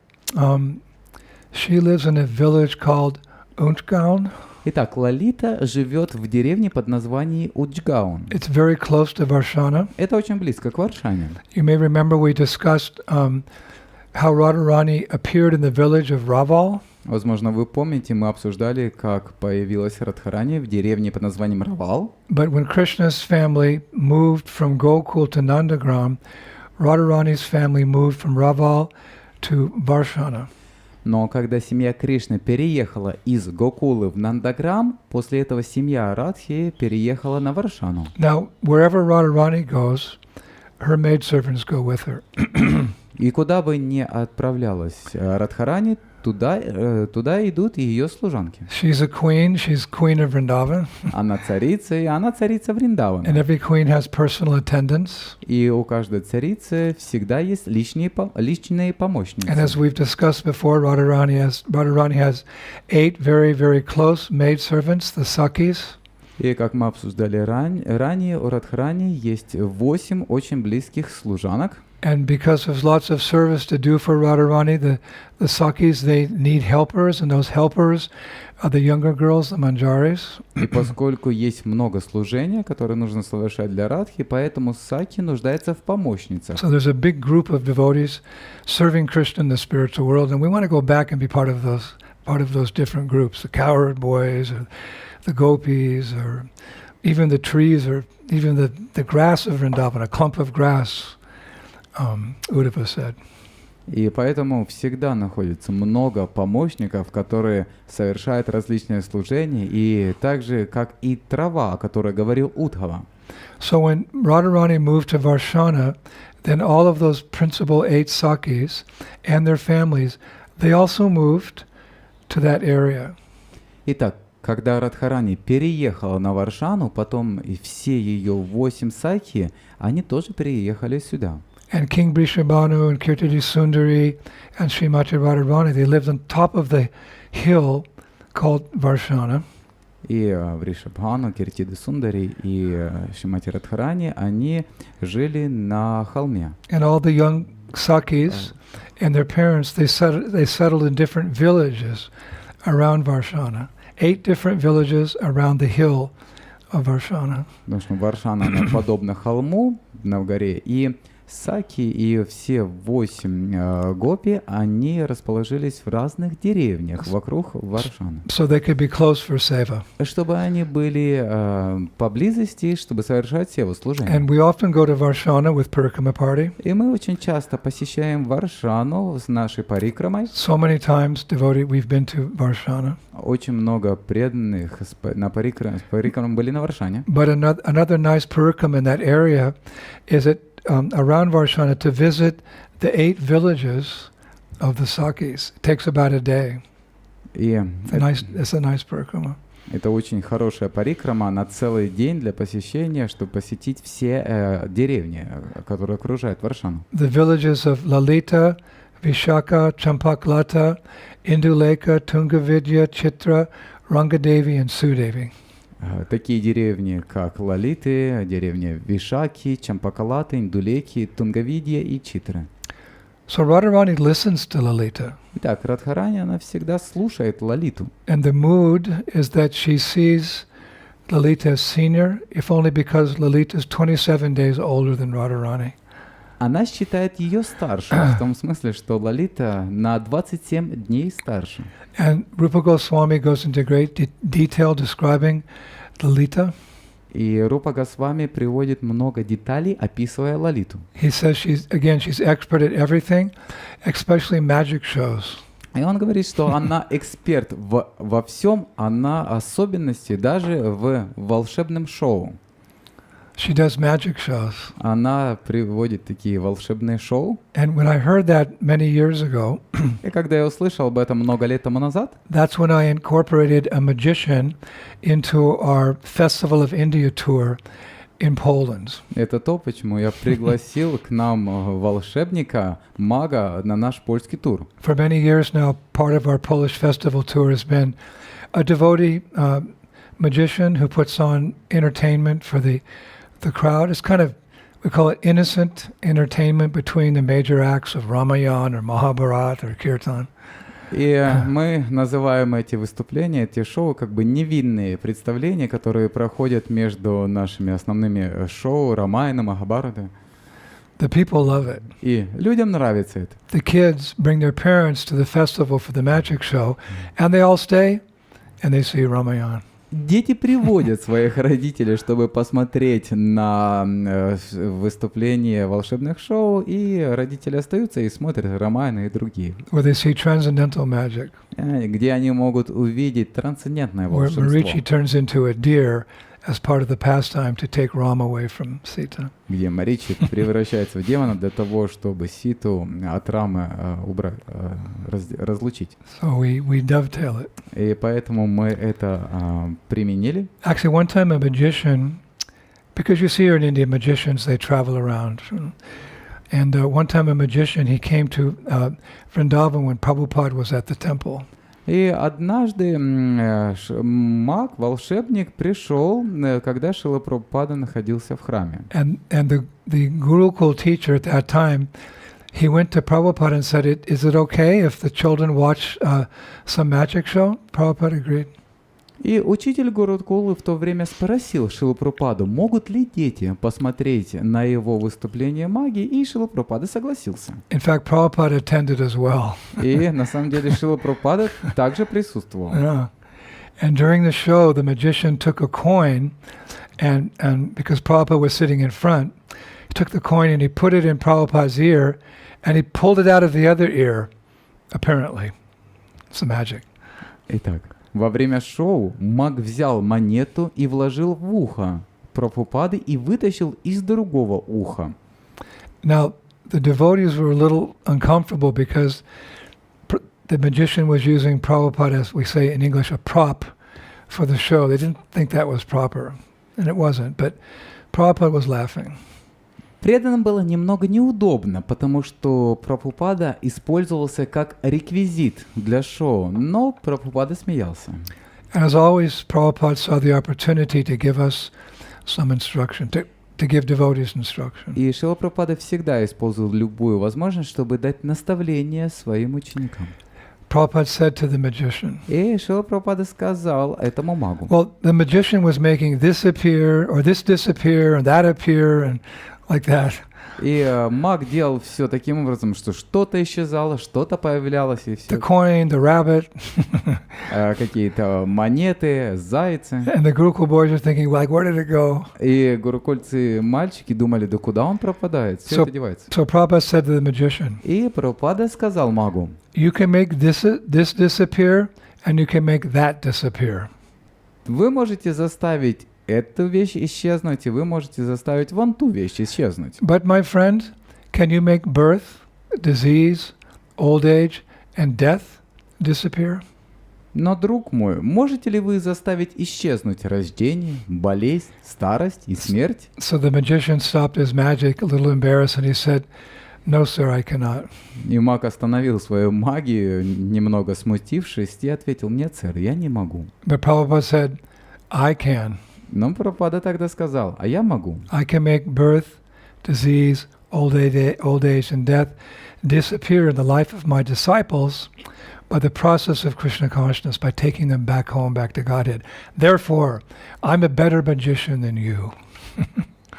she lives in a village called Untgaon. Итак, Лалита живет в деревне под названием Уджгаун. It's very close to Varshana. Это очень близко к Варшане. You may remember we discussed how Radharani appeared in the village of Raval. Возможно, вы помните, мы обсуждали, как появилась Радхарани в деревне под названием Равал. But when Krishna's family moved from Gokul to Nandagram, Radharani's family moved from Raval to Varshana. Но когда семья Кришны переехала из Гокулы в Нандаграм, после этого семья Радхи переехала на Варшану. Now, wherever Radharani goes, her maidservants go with her. И куда бы ни отправлялась Радхарани, туда идут и ее служанки. She's queen of Vrindavan. Она царица, и она царица Вриндавана. And every queen has personal attendants. И у каждой царицы всегда есть личные помощницы. And as we've discussed before, Radharani has 8 very, very close maidservants, the Sakis. И как мы обсуждали ранее, у Радхарани есть 8 очень близких служанок. And because there's lots of service to do for Radharani, the Sakis, they need helpers, and those helpers are the younger girls, the Manjaris. И поскольку есть много служения, которое нужно совершать для Радхи, поэтому Саки нуждается в помощницах. So there's a big group of devotees serving Krishna in the spiritual world, and we want to go back and be part of those different groups, the cowherd boys, or the gopis, or even the trees, or even the grass of Vrindavan, a clump of grass. Uddhava said. И поэтому всегда находится много помощников, которые совершают различные служения, и так же, как и трава, о которой говорил Удхава. So when Radharani moved to Varshana, then all of those principal 8 Sakis and their families, they also moved to that area. Итак, когда Радхарани переехала на Варшану, потом и все ее 8 Саки, они тоже переехали сюда. And King Brishabhanu and Kirtiji Sundari and Srimati Radharani, they lived on top of the hill called Varshana. И Вришабхану, Киртиды Сундари и Шримати Радхарани, они жили на холме. And all the young Sakis and their parents, they settled in different villages around Varshana. 8 different villages around the hill of Varshana. Потому что Варшана, она подобна холму на горе, и Саки и все 8 гопи, они расположились в разных деревнях вокруг Варшаны. So they could be close for seva. Чтобы они были поблизости, чтобы совершать севу служение. And we often go to Varshana with Parikama party. И мы очень часто посещаем Варшану с нашей парикрамой. So many times we've been to Varshana. Очень много преданных на парикрамам были на Варшане. But another nice parikram in that area is around Varshana to visit the 8 villages of the Sakis. It takes about a day. It's a nice parikrama. Это очень хорошая парикрама на целый день для посещения, чтобы посетить все деревни, которые окружают Варшану. The villages of Lalita, Vishaka, Champaklata, Induleka, Tungavidya, Chitra, Rangadevi and Sudevi. Такие деревни, как Лалиты, деревня Вишаки, Чампакалаты, Индулеки, Тунгавидья и Читры. So Radharani listens to Lalita. Итак, Радхарани, она всегда слушает Лалиту. And the mood is that she sees Lalita as senior, if only because Lalita is 27 days older than Radharani. Она считает ее старше, в том смысле, что Лалита на 27 дней старше. And Rupa Goswami goes into great detail describing Lalita. И Рупа Госвами приводит много деталей, описывая Лалиту. He says she's expert at everything, especially magic shows. И он говорит, что она эксперт во всем, она особенности даже в волшебном шоу. She does magic shows. Она приводит такие волшебные шоу. And when I heard that many years ago, и когда я услышал об этом много лет тому назад, that's when I incorporated a magician into our Festival of India tour in Poland. Это то, почему я пригласил к нам волшебника, мага на наш польский тур. For many years now, part of our Polish festival tour has been a devotee magician who puts on entertainment for the crowd. It's kind of, we call it innocent entertainment between the major acts of Ramayana or Mahabharata or Kirtan. И мы называем эти выступления, эти шоу, как бы невинные представления, которые проходят между нашими основными шоу Рамайна, Махабхарата. The people love it. И людям нравится это. The kids bring their parents to the festival for the magic show, and they all stay, and they see Ramayana. Дети приводят своих родителей, чтобы посмотреть на выступления волшебных шоу, и родители остаются и смотрят Рамайна и другие. Where they see transcendental magic. Где они могут увидеть трансцендентное Where волшебство. Marichi turns into a deer as part of the pastime to take Ram away from Sita. Где Маричи превращается в демона для того, чтобы Ситу от Рамы разлучить. So we dovetail it. И поэтому мы это применили. Actually, one time a magician, because you see here in India, magicians, they travel around. And one time a magician, he came to Vrindavan when Prabhupada was at the temple. И однажды маг, волшебник, пришел, когда Шрила Прабхупада находился в храме. And the Gurukul teacher at that time, he went to Prabhupada and said, "Is it okay if the children watch some magic show?" Prabhupada agreed. И учитель Гурукулы в то время спросил Шрилу Прабхупаду, могут ли дети посмотреть на его выступление магии, и Шрила Прабхупада согласился. In fact, Prabhupada attended as well. И на самом деле Шрила Прабхупада также присутствовал. Yeah. And during the show, the magician took a coin, and because Prabhupada was sitting in front, he took the coin and he put it in Prabhupada's ear, and he pulled it out of the other ear, apparently. It's the magic. Итак, во время шоу маг взял монету и вложил в ухо Прабхупады и вытащил из другого уха. Now, the devotees were a little uncomfortable because the magician was using Prabhupada, as we say in English, a prop for the show. They didn't think that was proper, and it wasn't, but Prabhupada was laughing. Преданным было немного неудобно, потому что Прабхупада использовался как реквизит для шоу, но Прабхупада смеялся. And as always, Prabhupada saw the opportunity to give us some instruction, to give devotees instruction. И Шрила Прабхупада всегда использовал любую возможность, чтобы дать наставление своим ученикам. Prabhupada said to the magician. И Шрила Прабхупада сказал этому магу. Well, the magician was making this appear, or this disappear, and that appear, and like that. И маг делал все таким образом, что что-то исчезало, что-то появлялось, и все. The coin, the rabbit. Какие-то монеты, зайцы. And the Gurukul boys are thinking, like, where did it go? И гурукульцы мальчики думали, да куда он пропадает, все это девается. So Prabhupada said to the magician. И Прабхупада сказал магу. You can make this disappear, and you can make that disappear. Вы можете заставить эту вещь исчезнуть, и вы можете заставить вон ту вещь исчезнуть. But my friend, can you make birth, disease, old age, and death disappear? Но, друг мой, можете ли вы заставить исчезнуть рождение, болезнь, старость и смерть? So the magician stopped his magic, a little embarrassed, and he said, "No, sir, I cannot." И маг остановил свою магию, немного смутившись, и ответил, нет, сэр, я не могу. But Prabhupada said, I can. Но Прабхупада тогда сказал, а я могу. I can make birth, disease, old age, and death disappear in the life of my disciples by the process of Krishna consciousness, by taking them back home, back to Godhead. Therefore, I'm a better magician than you.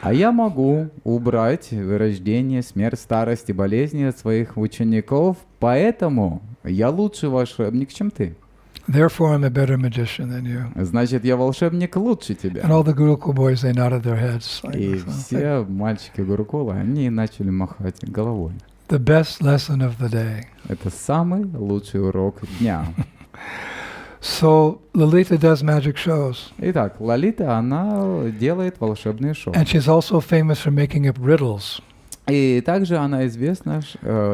А я могу убрать рождение, смерть, старость и болезни от своих учеников, поэтому я лучший волшебник, чем ты. Therefore, I'm a better magician than you. Значит, я волшебник лучше тебя. And all the Gurukul boys, they nodded their heads. И все мальчики Гурукула, они начали махать головой. The best lesson of the day. Это самый лучший урок дня. So Lalita does magic shows. Итак, Лалита, она делает волшебные шоу. And she's also famous for making up riddles. И также она известна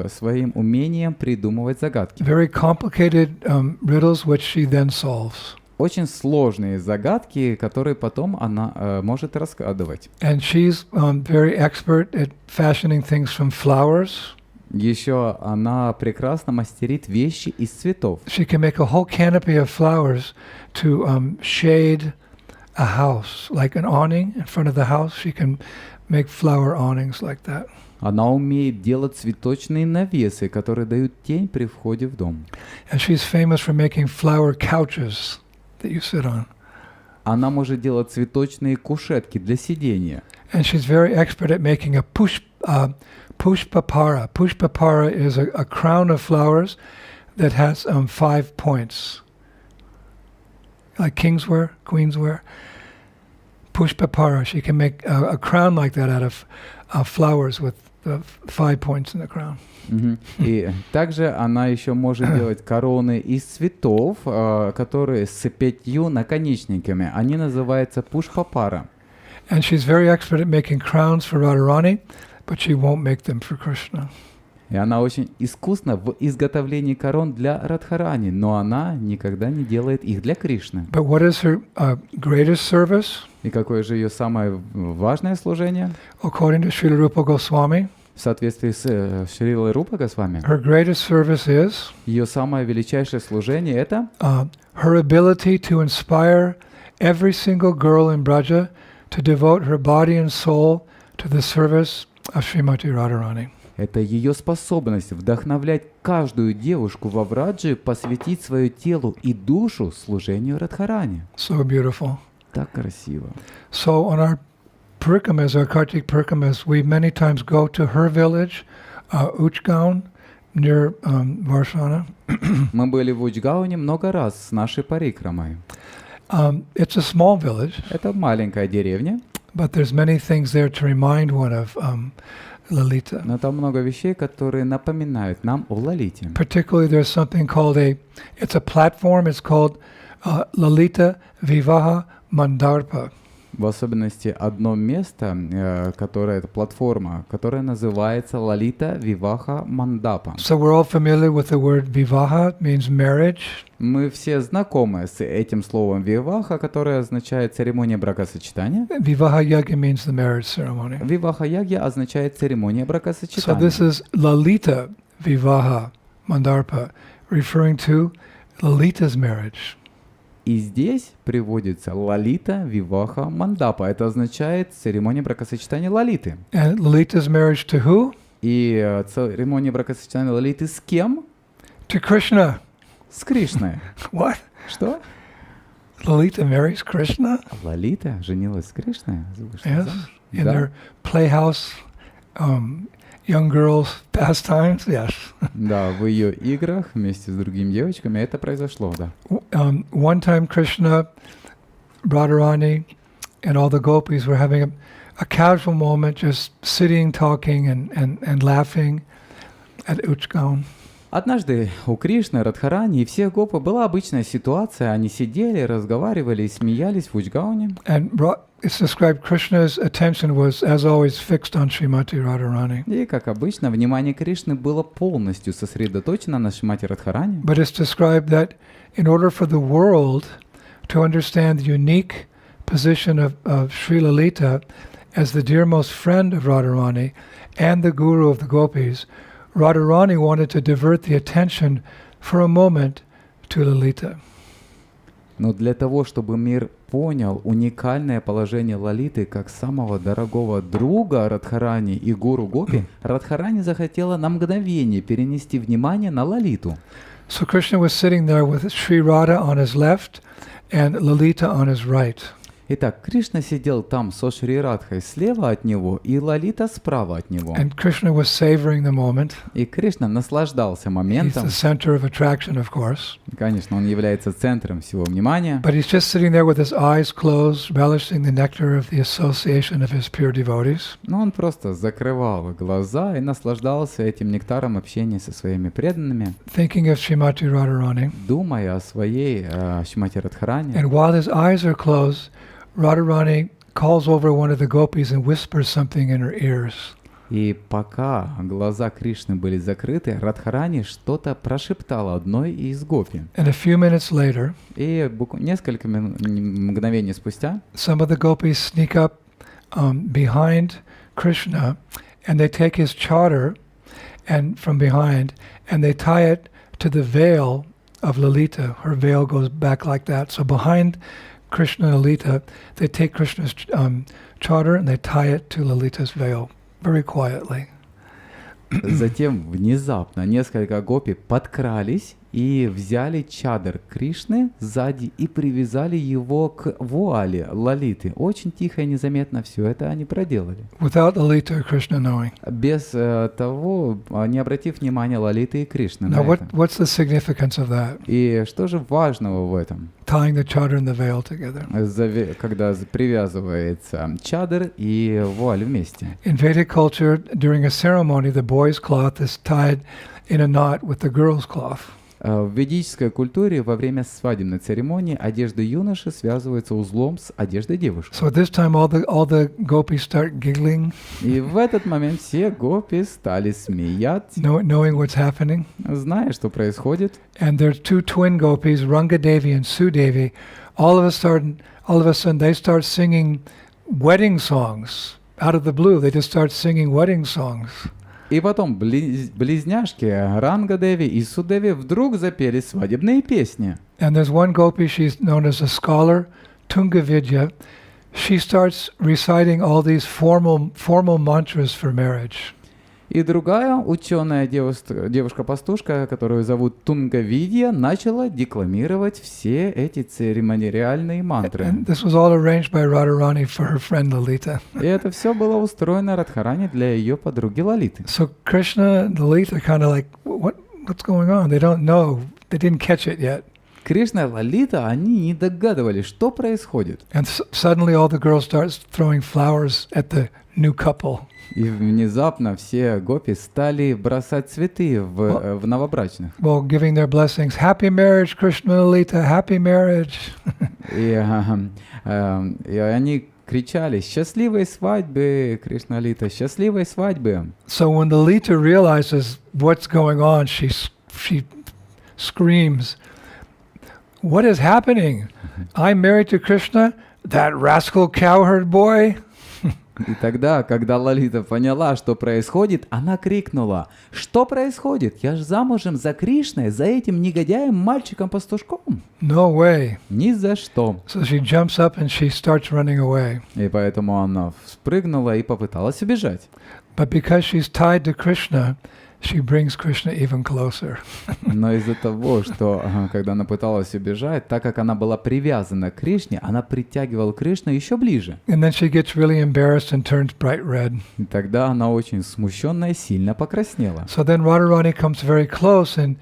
своим умением придумывать загадки. Very complicated riddles which she then solves. Очень сложные загадки, которые потом она может разгадывать. And she's very expert at fashioning things from flowers. Еще она прекрасно мастерит вещи из цветов. She can make a whole canopy of flowers to shade a house, like an awning in front of the house. She can make flower awnings like that. Она умеет делать цветочные навесы, которые дают тень при входе в дом. And she's famous for making flower couches that you sit on. Она может делать цветочные кушетки для сидения. And she's very expert at making a pushpapara. Pushpapara is a crown of flowers that has 5 points. Like kings wear, queens wear. Pushpapara. She can make a crown like that out of flowers with 5 points in the crown. И также она еще может делать короны из цветов, которые с 5 наконечниками. Они называются пушпапара. And she's very expert at making crowns for Radharani, but she won't make them for Krishna. И она очень искусна в изготовлении корон для Радхарани, но она никогда не делает их для Кришны. But what is her greatest service? И какое же ее самое важное служение? According to Srila Rupa Goswami, В соответствии с Шрилой Рупа Госвами, her greatest service is ее самое величайшее служение — это her ability to inspire every single girl in Braja to devote her body and soul to the service of Srimati Radharani. Это ее способность вдохновлять каждую девушку во Враджи посвятить свое тело и душу служению Радхарани. So beautiful. Так красиво. So on our parikamas, our Kartik parikamas, we many times go to her village, Uchgaon, near Varshana. Мы были в Учгауне много раз с нашей парикрамой. It's a small village, Это маленькая деревня, but there's many things there to remind one of Lalita. но там много вещей, которые напоминают нам о Лалите. Particularly, there's something called it's a platform. It's called Lalita Vivaha Mandarpa. В особенности одно место, которое это платформа, которая называется Лалита Виваха Мандапа. So we're all familiar with the word Vivaha. It means marriage. Мы все знакомы с этим словом Виваха, которое означает церемония бракосочетания. Vivaha Yagya means the marriage ceremony. Виваха Ягья означает церемония So бракосочетания. this is Lalita Vivaha Mandarpa, referring to Lalita's marriage. И здесь приводится Лалита Виваха Мандапа. Это означает церемония бракосочетания Лалиты. And Lalita's marriage to who? И церемония бракосочетания Лалиты с кем? To Krishna. С Кришной. What? Что? Lalita marries Krishna? Лалита женилась с Кришной? Вышла Yes. замуж? In Да. their playhouse, young girls pastimes? Yes. Да, в ее играх вместе с другими девочками это произошло, да. One time Krishna, Radharani, and all the gopis were having a casual moment, just sitting, talking, and laughing at Uchgaon. Однажды у Кришны, Радхарани и всех гопы была обычная ситуация. Они сидели, разговаривали и смеялись в Учгауне. And it's described Krishna's attention was, as always, fixed on Srimati Radharani. И, как обычно, внимание Кришны было полностью сосредоточено на Шримати Радхарани. But it's described that in order for the world to understand the unique position of Sri Lalita as the dearmost friend of Radharani and the guru of the gopis, Radharani wanted to divert the attention for a moment to Lalita. Но для того, чтобы мир понял уникальное положение Лалиты как самого дорогого друга Радхарани и гуру Гопи, Радхарани захотела на мгновение перенести внимание на Лалиту. So Krishna was sitting there with Sri Radha on his left and Lalita on his right. Итак, Кришна сидел там со Шри Радхой слева от него и Лалита справа от него. And Krishna was savoring the moment. И Кришна наслаждался He's моментом. the center of attraction, of course. Конечно, он является центром всего внимания. But he's just sitting there with his eyes closed, relishing the nectar of the association of his pure devotees. Но он просто закрывал глаза и наслаждался этим нектаром общения со своими преданными, Thinking of Srimati Radharani. думая о своей Шримати Радхарани. And while his eyes are closed, Radharani calls over one of the gopis and whispers something in her ears. И пока глаза Кришны были закрыты, Радхарани что-то прошептала одной из гопи. And a few minutes later, И несколько мгновений спустя some of the gopis sneak up behind Krishna, and they take his chadar and from behind, and they tie it to the veil of Lalita. Her veil goes back like that. So behind Krishna and Lalita, they take Krishna's chadar and they tie it to Lalita's veil very quietly. Затем внезапно несколько гопи подкрались и взяли чадр Кришны сзади и привязали его к вуале Лалиты. Очень тихо и незаметно все это они проделали. without Lalita or Krishna knowing. Без того, не обратив внимания Лалиты и Кришны на Now, это. what's the significance of that? И что же важного в этом? Tying the chadar and the veil together. Когда привязывается чадр и вуаль вместе. In Vedic culture, during a ceremony, the boy's cloth is tied in a knot with the girl's cloth. В ведической культуре во время свадебной церемонии одежда юноши связывается узлом с одеждой девушки. So at this time, all the gopis start giggling, И в этот момент все гопи стали смеяться, knowing what's happening. зная, что происходит. And there's two twin gopis, Ranga Devi and Sudevi. All of a sudden, they start singing wedding songs out of the blue. They just start singing wedding songs. И потом близняшки Ранга Деви и Судеви вдруг запели свадебные песни. And there's one gopi, she's known as a scholar, Tungavidya. She starts reciting all these formal mantras for marriage. И другая ученая девушка-пастушка, которую зовут Тунгавидья, начала декламировать все эти церемониальные мантры. And this was all arranged by Radharani for her friend Lalita. И это все было устроено Радхарани для ее подруги Лалиты. So Krishna and Lalita kind of like, what's going on? They don't know. They didn't catch it yet. Кришна и Лалита, они не догадывались, что происходит. And suddenly all the girls start throwing flowers at the new couple. И внезапно все гопи стали бросать цветы в новобрачных. Well, giving their blessings. Happy marriage, Krishna and Lalita. Happy marriage. И они кричали: «Счастливой свадьбы, Кришна Лита, счастливой свадьбы!» So when Lalita realizes what's going on, she screams, "What is happening? I'm married to Krishna, that rascal cowherd boy." И тогда, когда Лалита поняла, что происходит, она крикнула: «Что происходит? Я же замужем за Кришной, за этим негодяем-мальчиком-пастушком!» No way. Ни за что. So she jumps up and she starts running away. И поэтому она спрыгнула и попыталась убежать. But because she's tied to Krishna, she brings Krishna even closer. Но из-за того, что когда она пыталась убежать, так как она была привязана к Кришне, она притягивала Кришну еще ближе. And then she gets really embarrassed and turns bright red. И тогда она очень смущенная, сильно покраснела. So then Radharani comes very close and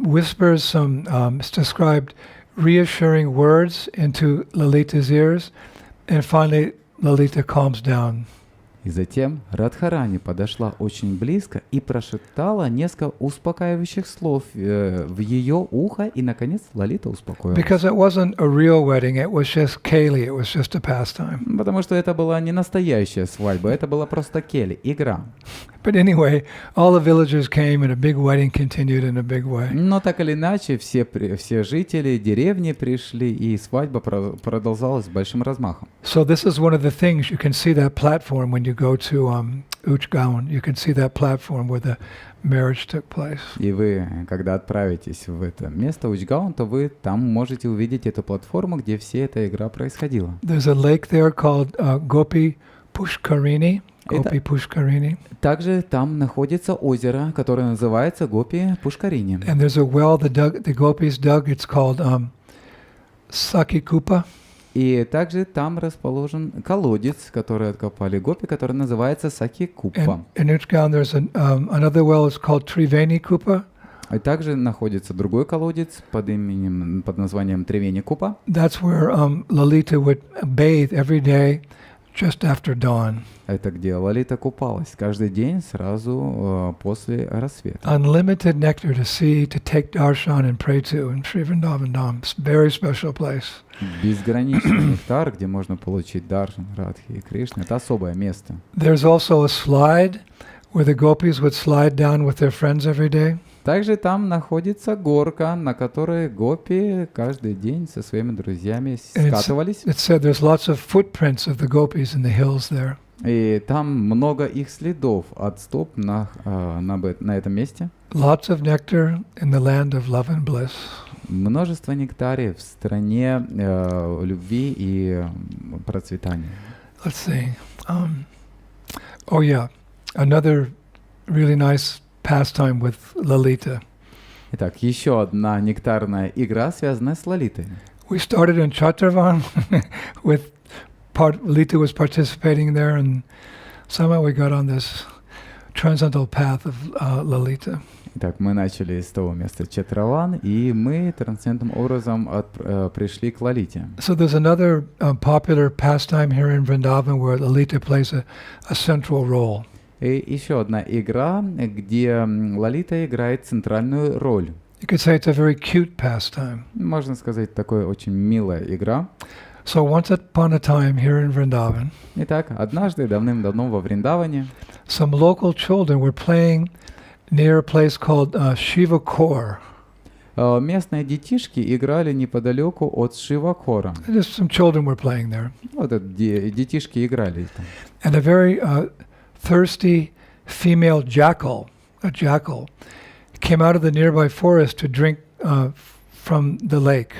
whispers some, it's described, reassuring words into Lalita's ears. And finally, Lalita calms down. И затем Радхарани подошла очень близко и прошептала несколько успокаивающих слов в ее ухо, и, наконец, Лалита успокоилась. Because it wasn't a real wedding, it was just keli, it was just a pastime. Потому что это была не настоящая свадьба, это была просто кели, игра. But anyway, all the villagers came and a big wedding continued in a big way. Но так или иначе, все жители деревни пришли, и свадьба продолжалась с большим размахом. So this is one of the things, you can see that platform when you go to Uchgaon. You can see that platform where the marriage took place. И вы, когда отправитесь в это место, Учгаон, то вы там можете увидеть эту платформу, где вся эта игра происходила. There's a lake there called Gopi Pushkarini. Gopi Pushkarini. Также там находится озеро, которое называется Гопи Пушкарини. And there's a well the gopis dug. It's called Sakikupa. И также там расположен колодец, который откопали гопи, который называется Саки-Купа. In Uchgaon there's another well. It's called Triveni Kupa. И также находится другой колодец под названием Тревени-Купа. That's where Lalita would bathe every day just after dawn. Это где Лалита купалась каждый день сразу после рассвета. Unlimited nectar to see, to take darshan and pray to in Sri Vrindavan Dham. It's a very special place. Безграничный нектар, где можно получить даршан Радхи и Кришны. Это особое место. There's also a slide where the gopis would slide down with their friends every day. Также там находится горка, на которой гопи каждый день со своими друзьями скатывались. It said there's lots of footprints of the gopis in the hills there. И там много их следов от стоп на этом месте. Lots of nectar in the land of love and bliss. Множество нектарей в стране любви и процветания. Let's see. Oh yeah, another really nice pastime with Lalita. Итак, еще одна нектарная игра, связанная с Лалитой. We started in Chatravan with Lalita was participating there, and somehow we got on this transcendental path of Lalita. Итак, мы начали с того места Четраван, и мы трансцендентным образом пришли к Лалите. So there's another popular pastime here in Vrindavan where Lalita plays a central role. И еще одна игра, где Лалита играет центральную роль. You could say it's a very cute pastime. Можно сказать, такая очень милая игра. So once upon a time here in Vrindavan, Итак, однажды, давным-давно во Вриндаване, some local children were playing near a place called Shiva Kor. местные детишки играли неподалеку от Шивакора. Just some children were playing there. Вот это детишки играли там. And a very thirsty female jackal, a jackal, came out of the nearby forest to drink from the lake,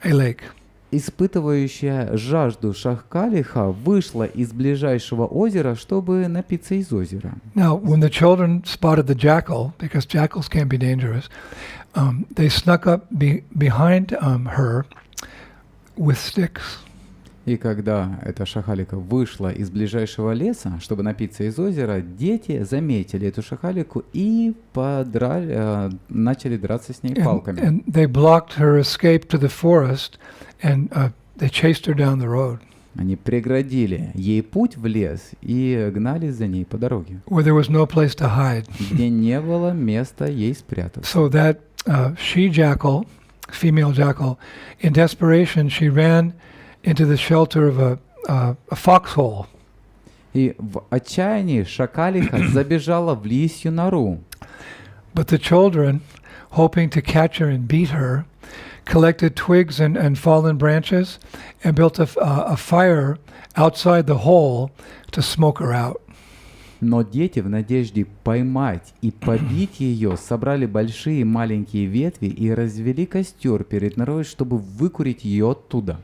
a lake. Испытывающая жажду шакалиха вышла из ближайшего озера, чтобы напиться из озера. Now, when the children spotted the jackal, because jackals can be dangerous, they snuck up behind her with sticks. И когда эта шакалика вышла из ближайшего леса, чтобы напиться из озера, дети заметили эту шакалику и начали драться с ней палками. And they blocked her escape to the forest, and they chased her down the road. Они преградили ей путь в лес и гнались за ней по дороге, Where there was no place to hide. где не было места ей спрятаться. So that she-jackal, female jackal, in desperation, she ran into the shelter of a foxhole. И в отчаянии шакалиха забежала в лисью нору. But the children, hoping to catch her and beat her, collected twigs and fallen branches and built a fire outside the hole to smoke her out. Но дети в надежде поймать и побить ее собрали большие и маленькие ветви и развели костер перед норой, чтобы выкурить ее оттуда.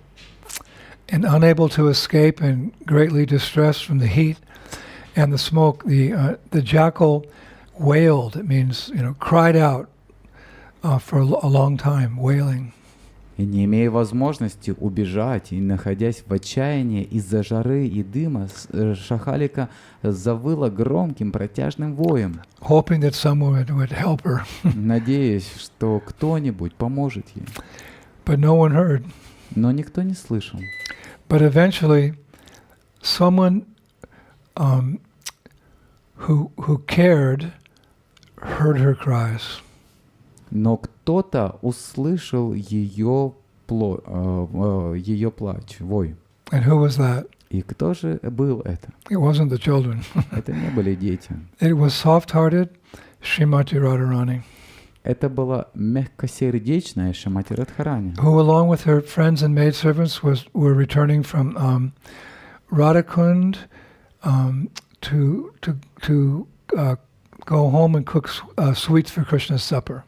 And unable to escape and greatly distressed from the heat and the smoke, the jackal wailed. It means, cried out for a long time, wailing. И не имея возможности убежать и находясь в отчаянии из-за жары и дыма, шакалика завыла громким протяжным воем, Hoping that someone would help her. надеясь, что кто-нибудь поможет ей. But no one heard. Но никто не слышал. But eventually, someone who cared heard her cries. Но кто-то услышал ее плач, вой. And who was that? И кто же был это? It wasn't the children. Это не были дети. It was soft-hearted Srimati Radharani, Это была мягкосердечная Шримати Радхарани, who along with her friends and maidservants were returning from Radhakund to go home and cook sweets for Krishna's supper.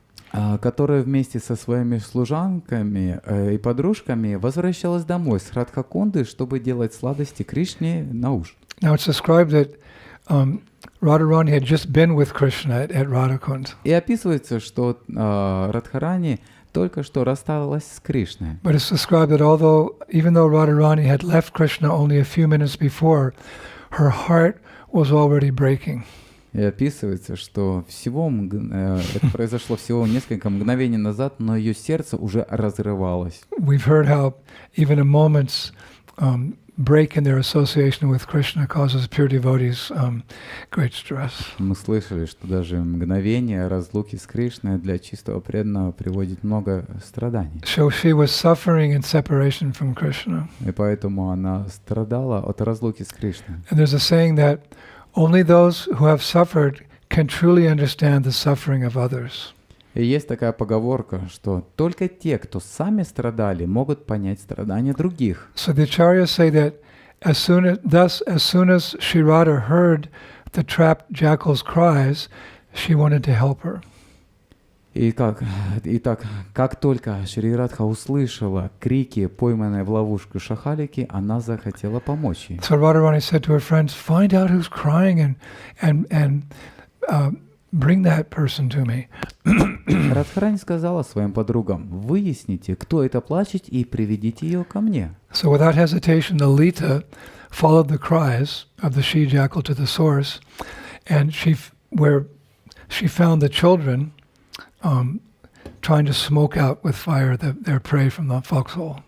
которая вместе со своими служанками и подружками возвращалась домой с Радхакунды, чтобы делать сладости Кришне на ужин. Now it's described that Radharani had just been with Krishna at Radhakund. И описывается, что Радхарани только что рассталась с Кришной. But it's described that even though Radharani had left Krishna only a few minutes before, her heart was already breaking. И описывается, что это произошло всего несколько мгновений назад, но ее сердце уже разрывалось. We've heard how even a moment's break in their association with Krishna causes pure devotees great stress. Мы слышали, что даже мгновение разлуки с Кришной для чистого преданного приводит много страданий. So she was suffering in separation from Krishna. И поэтому она страдала от разлуки с Кришной. And there's a saying that only those who have suffered can truly understand the suffering of others. И есть такая поговорка, что только те, кто сами страдали, могут понять страдания других. So the acharyas say that as soon as Shri Radha heard the trapped jackal's cries, she wanted to help her. Итак, как только Шри Радха услышала крики, пойманной в ловушку шакалики, она захотела помочь ей. So Radharani said to her friends, "Find out who's crying and bring that person to me. Радхарани сказала своим подругам: выясните, кто это плачет, и приведите ее ко мне. So without hesitation, Lalita followed the cries of the she-jackal to the source, and where she found the children trying to smoke out with fire their prey from the foxhole.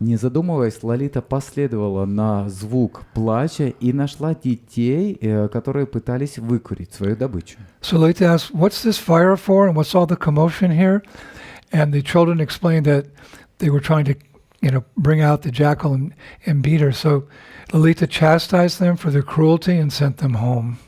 Не задумываясь, Лалита последовала на звук плача и нашла детей, которые пытались выкурить свою добычу. So Lalita asked, "What's this fire for, and what's all the commotion here?" And the children explained that they were trying to, bring out the jackal and beat her. So Lalita chastised them for their cruelty and sent them home.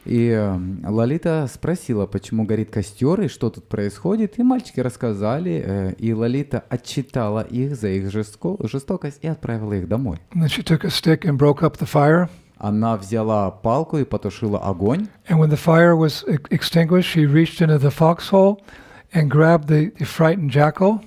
И Лалита спросила, почему горит костер и что тут происходит, и мальчики рассказали, и Лалита отчитала их за их жестокость и отправила их домой. And then she took a stick and broke up the fire. Она взяла палку и потушила огонь. And when the fire was extinguished, she reached into the foxhole and grabbed the frightened jackal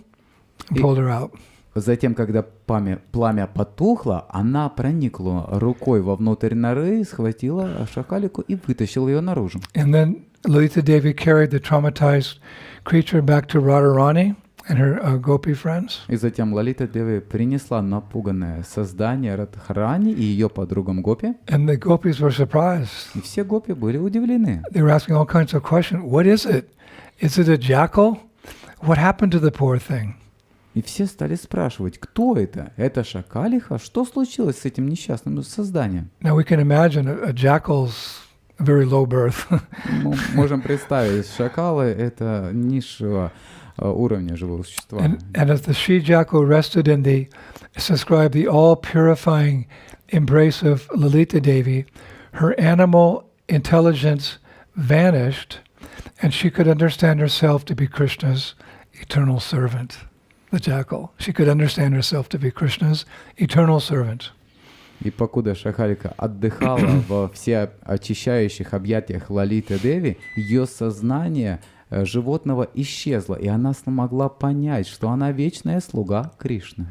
and pulled her out. Затем, когда пламя потухло, она проникла рукой вовнутрь норы, схватила шакалику и вытащила ее наружу. And then Lalita Devi carried the traumatized creature back to Radharani and her gopi friends. И затем Лалита Деви принесла напуганное создание Радхарани и ее подругам гопи. And the gopis were surprised. И все гопи были удивлены. They were asking all kinds of questions. What is it? Is it a jackal? What happened to the poor thing? И все стали спрашивать, кто это? Это шакалиха? Что случилось с этим несчастным созданием? Now we can imagine a jackal's a very low birth. Мы можем представить, шакалы — это низшего уровня живого существа. And as the she-jackal rested in it's described, the all-purifying embrace of Lalita Devi, her animal intelligence vanished, and she could understand herself to be Krishna's eternal servant. The jackal. She could understand herself to be Krishna's eternal servant. И покуда шакалика отдыхала во всеочищающих объятиях Лалиты Деви, ее сознание животного исчезло, и она смогла понять, что она вечная слуга Кришны.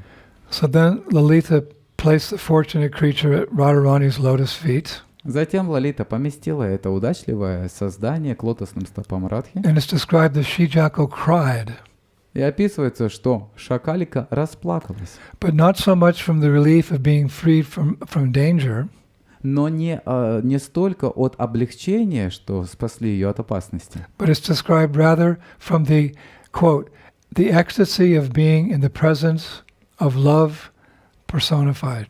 So then Lalita placed the fortunate creature at Radharani's lotus feet. Затем Лалита поместила это удачливое создание к лотосным стопам Радхи. And it's described the she-jackal cried. И описывается, что шакалика расплакалась. But not so much from the relief of being freed from danger. Но не столько от облегчения, что спасли ее от опасности. But it's described rather from the, quote, the ecstasy of being in the presence of love personified.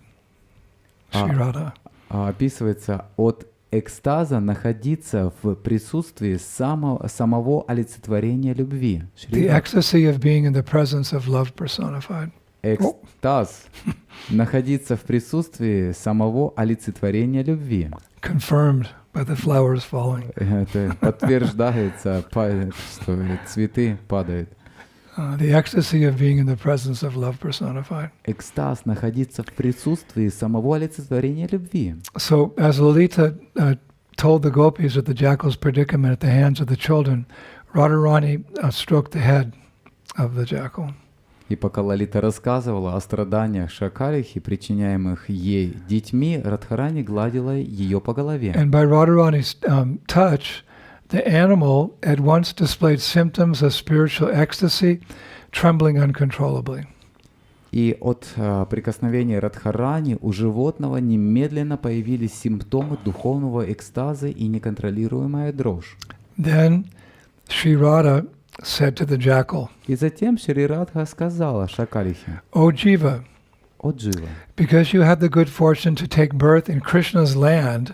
Shri Radha. Описывается от экстаза находиться в присутствии самого олицетворения любви. The ecstasy of being in the presence of love personified. Экстаз находиться в присутствии самого олицетворения любви. Confirmed by the flowers falling. Это подтверждается, что цветы падают. The ecstasy of being in the presence of love personified. Экстаз находиться в присутствии самого олицетворения любви. So as Lalita told the gopis of the jackal's predicament at the hands of the children, Radharani stroked the head of the jackal. И пока Лалита рассказывала о страданиях шакалихи, причиняемых ей детьми, Радхарани гладила ее по голове. And by Radharani's touch, the animal at once displayed symptoms of spiritual ecstasy, trembling uncontrollably. И от прикосновения Радхарани у животного немедленно появились симптомы духовного экстаза и неконтролируемая дрожь. Then Shri Radha said to the jackal, И затем Шри Радха сказала шакалихе: O Jiva, «О Джива, because you had the good fortune to take birth in Krishna's land,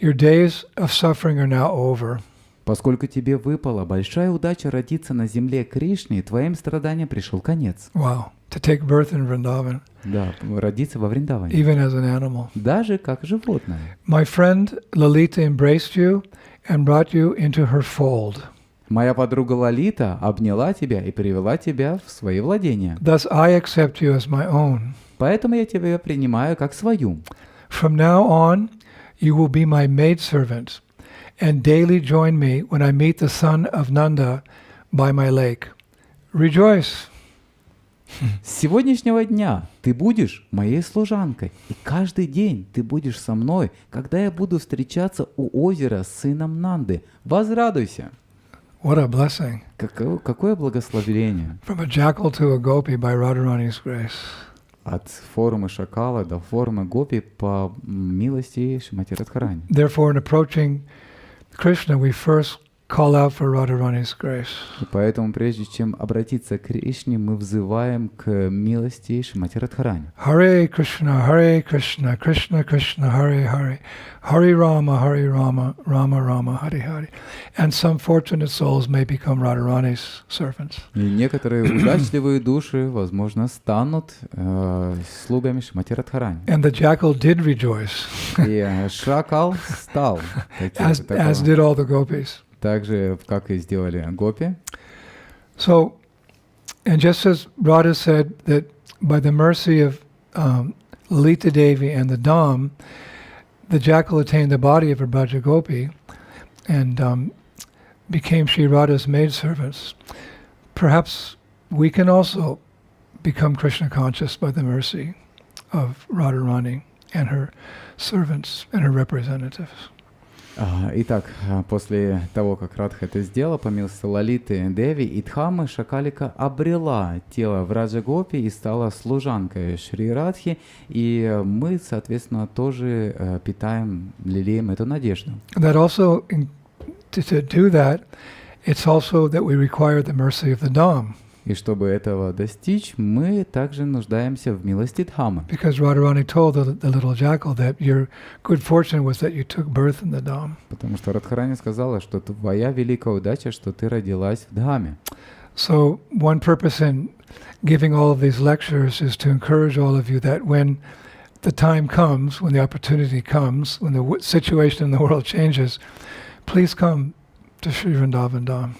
your days of suffering are now over. поскольку тебе выпала большая удача родиться на земле Кришны, твоим страданиям пришел конец». Wow, to take birth in Vrindavan, Да, родиться во Вриндаване. even as an animal. Даже как животное. My friend Lalita embraced you and brought you into her fold. Моя подруга Лалита обняла тебя и привела тебя в свои владения. Thus I accept you as my own. Поэтому я тебя принимаю как свою. From now on, you will be my maidservant, and daily join me when I meet the son of Nanda by my lake. Rejoice! С сегодняшнего дня ты будешь моей служанкой, и каждый день ты будешь со мной, когда я буду встречаться у озера с сыном Нанды. Возрадуйся. What a blessing. Какое благословение. From a jackal to a gopi by Radharani's grace. От формы шакала до формы гопи по милости Шримати Радхарани. Therefore, in approaching Krishna, we first call out for Radharani's grace. И поэтому, прежде чем обратиться к Кришне, мы взываем к милости Шримати Радхарани. Hare Krishna, Krishna Krishna, Hare Hare, Hare Rama, Rama Rama, Hare Hare. And some fortunate souls may become Radharani's servants. И некоторые удачливые души, возможно, станут слугами Шримати Радхарани. And the jackal did rejoice, И шакал стал as did all the gopis. так же, как и сделали гопи. So, and just as Radha said that by the mercy of Lalita Devi and the Dham, the jackal attained the body of a Braja Gopi and became Shri Radha's maidservants. Perhaps we can also become Krishna conscious by the mercy of Radharani and her servants and her representatives. Итак, после того, как Радха это сделала, по милости Лалиты Деви и Дхаммы, Шакалика обрела тело Враджа Гопи и стала служанкой Шри Радхи, и мы, соответственно, тоже питаем, лелеем эту надежду. That also, to do that, it's also that we require the mercy of the Dham. И чтобы этого достичь, мы также нуждаемся в милости Дхаммы. Because Radharani told the little jackal that your good fortune was that you took birth in the Dham. Потому что Радхарани сказала, что твоя великая удача, что ты родилась в Дхамме. So one purpose in giving all of these lectures is to encourage all of you that when the time comes, when the opportunity comes, when the situation in the world changes, please come to Sri Vrindavan Dham.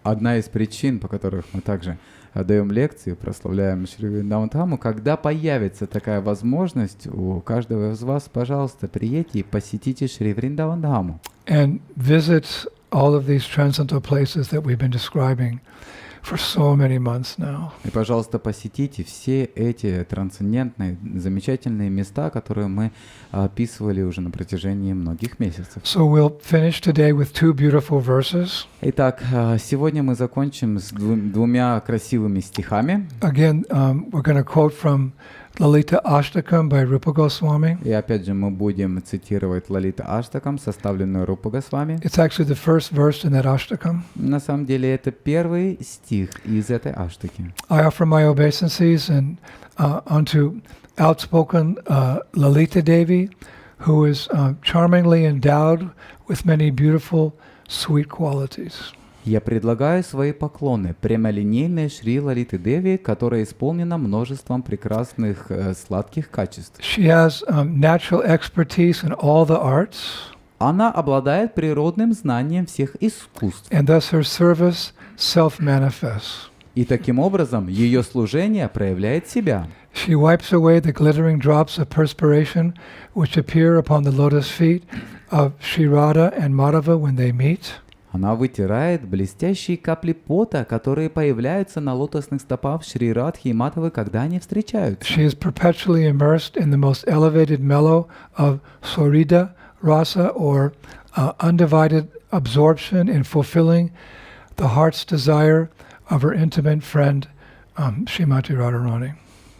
Одна из причин, по которых мы также даем лекции, прославляем Шри Вриндаван Дхамму, когда появится такая возможность у каждого из вас, пожалуйста, приедьте и посетите Шри Вриндаван Дхамму. And visit all of these transcendental places that we've been describing for so many months now. И, пожалуйста, посетите все эти трансцендентные, замечательные места, которые мы описывали уже на протяжении многих месяцев. So we'll finish today with two beautiful verses. Итак, сегодня мы закончим с двумя красивыми стихами. Again, we're going to quote from Lalita Ashtakam by Rupa Goswami. И опять же мы будем цитировать Лалита Аштакам, составленную Рупа Госвами. It's actually the first verse in that Ashtakam. На самом деле это первый стих из этой Аштаки. I offer my obeisances and unto outspoken Lalita Devi, who is charmingly endowed with many beautiful, sweet qualities. Я предлагаю свои поклоны прямолинейной Шри Лалиты Деви, которая исполнена множеством прекрасных сладких качеств. She has natural expertise in all the arts. Она обладает природным знанием всех искусств. And thus her service self-manifests. И таким образом ее служение проявляет себя. She wipes away the glittering drops of perspiration which appear upon the lotus feet of Shri Radha and Madhava when they meet. Она вытирает блестящие капли пота, которые появляются на лотосных стопах Шри Радхи и Мадхавы, когда они встречаются. She is perpetually immersed in the most elevated mellow of Sorida Rasa, or undivided absorption in fulfilling the heart's desire of her intimate friend, Srimati Radharani.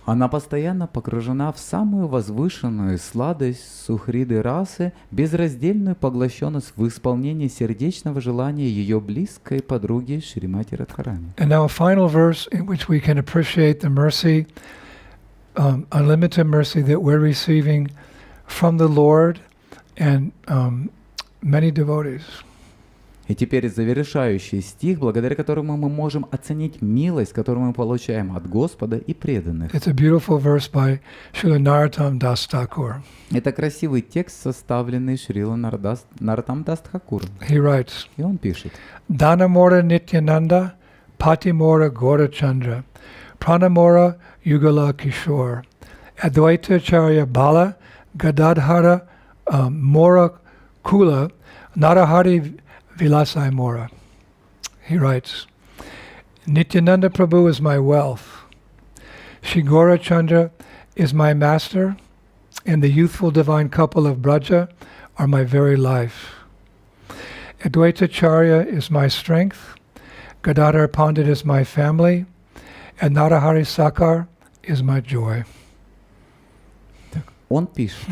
Она постоянно погружена в самую возвышенную сладость сухриды расы, безраздельную поглощенность в исполнении сердечного желания ее близкой подруги Шримати Радхарани. And now a final verse in which we can appreciate the mercy, unlimited mercy that we're receiving from the Lord and many devotees. И теперь завершающий стих, благодаря которому мы можем оценить милость, которую мы получаем от Господа и преданных. It's a beautiful verse by Srila Narottam Das Thakur. Это красивый текст, составленный Шрила Нароттам Дас Тхакур. He writes, И он пишет: Dhanamora Nityananda, Patimora Gaura Chandra, Pranamora Yugala Kishore, Advaita Charya Bala, Gadadhara Mora Kula, Narahari Vilasai Mora. He writes, Nityananda Prabhu is my wealth. Shri Gaurachandra is my master, and the youthful divine couple of Braja are my very life. Advaitacharya is my strength, Gadadhar Pandit is my family, and Narahari Sakar is my joy. Он пишет: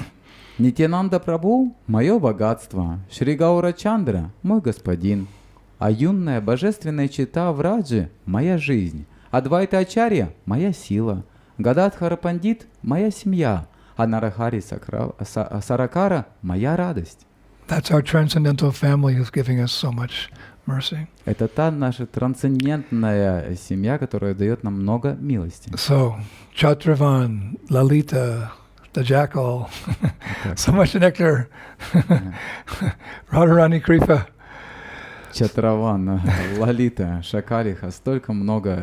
Нитянанда Прабху – мое богатство, Шри Гаурачандра – мой господин, а юная божественная чета Враджи – моя жизнь, Адвайта Ачарья – моя сила, Гададхара Пандит – моя семья, а Нарахари Саракара – моя радость. That's our transcendental family who's giving us so much mercy. Это та наша трансцендентная семья, которая дает нам много милости. So, Chatravan, Lalita, the jackal, so much nectar, Radharani Kripa. Чатраван, Лалита, Шакалиха, столько много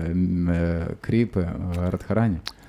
крипы, Радхарани.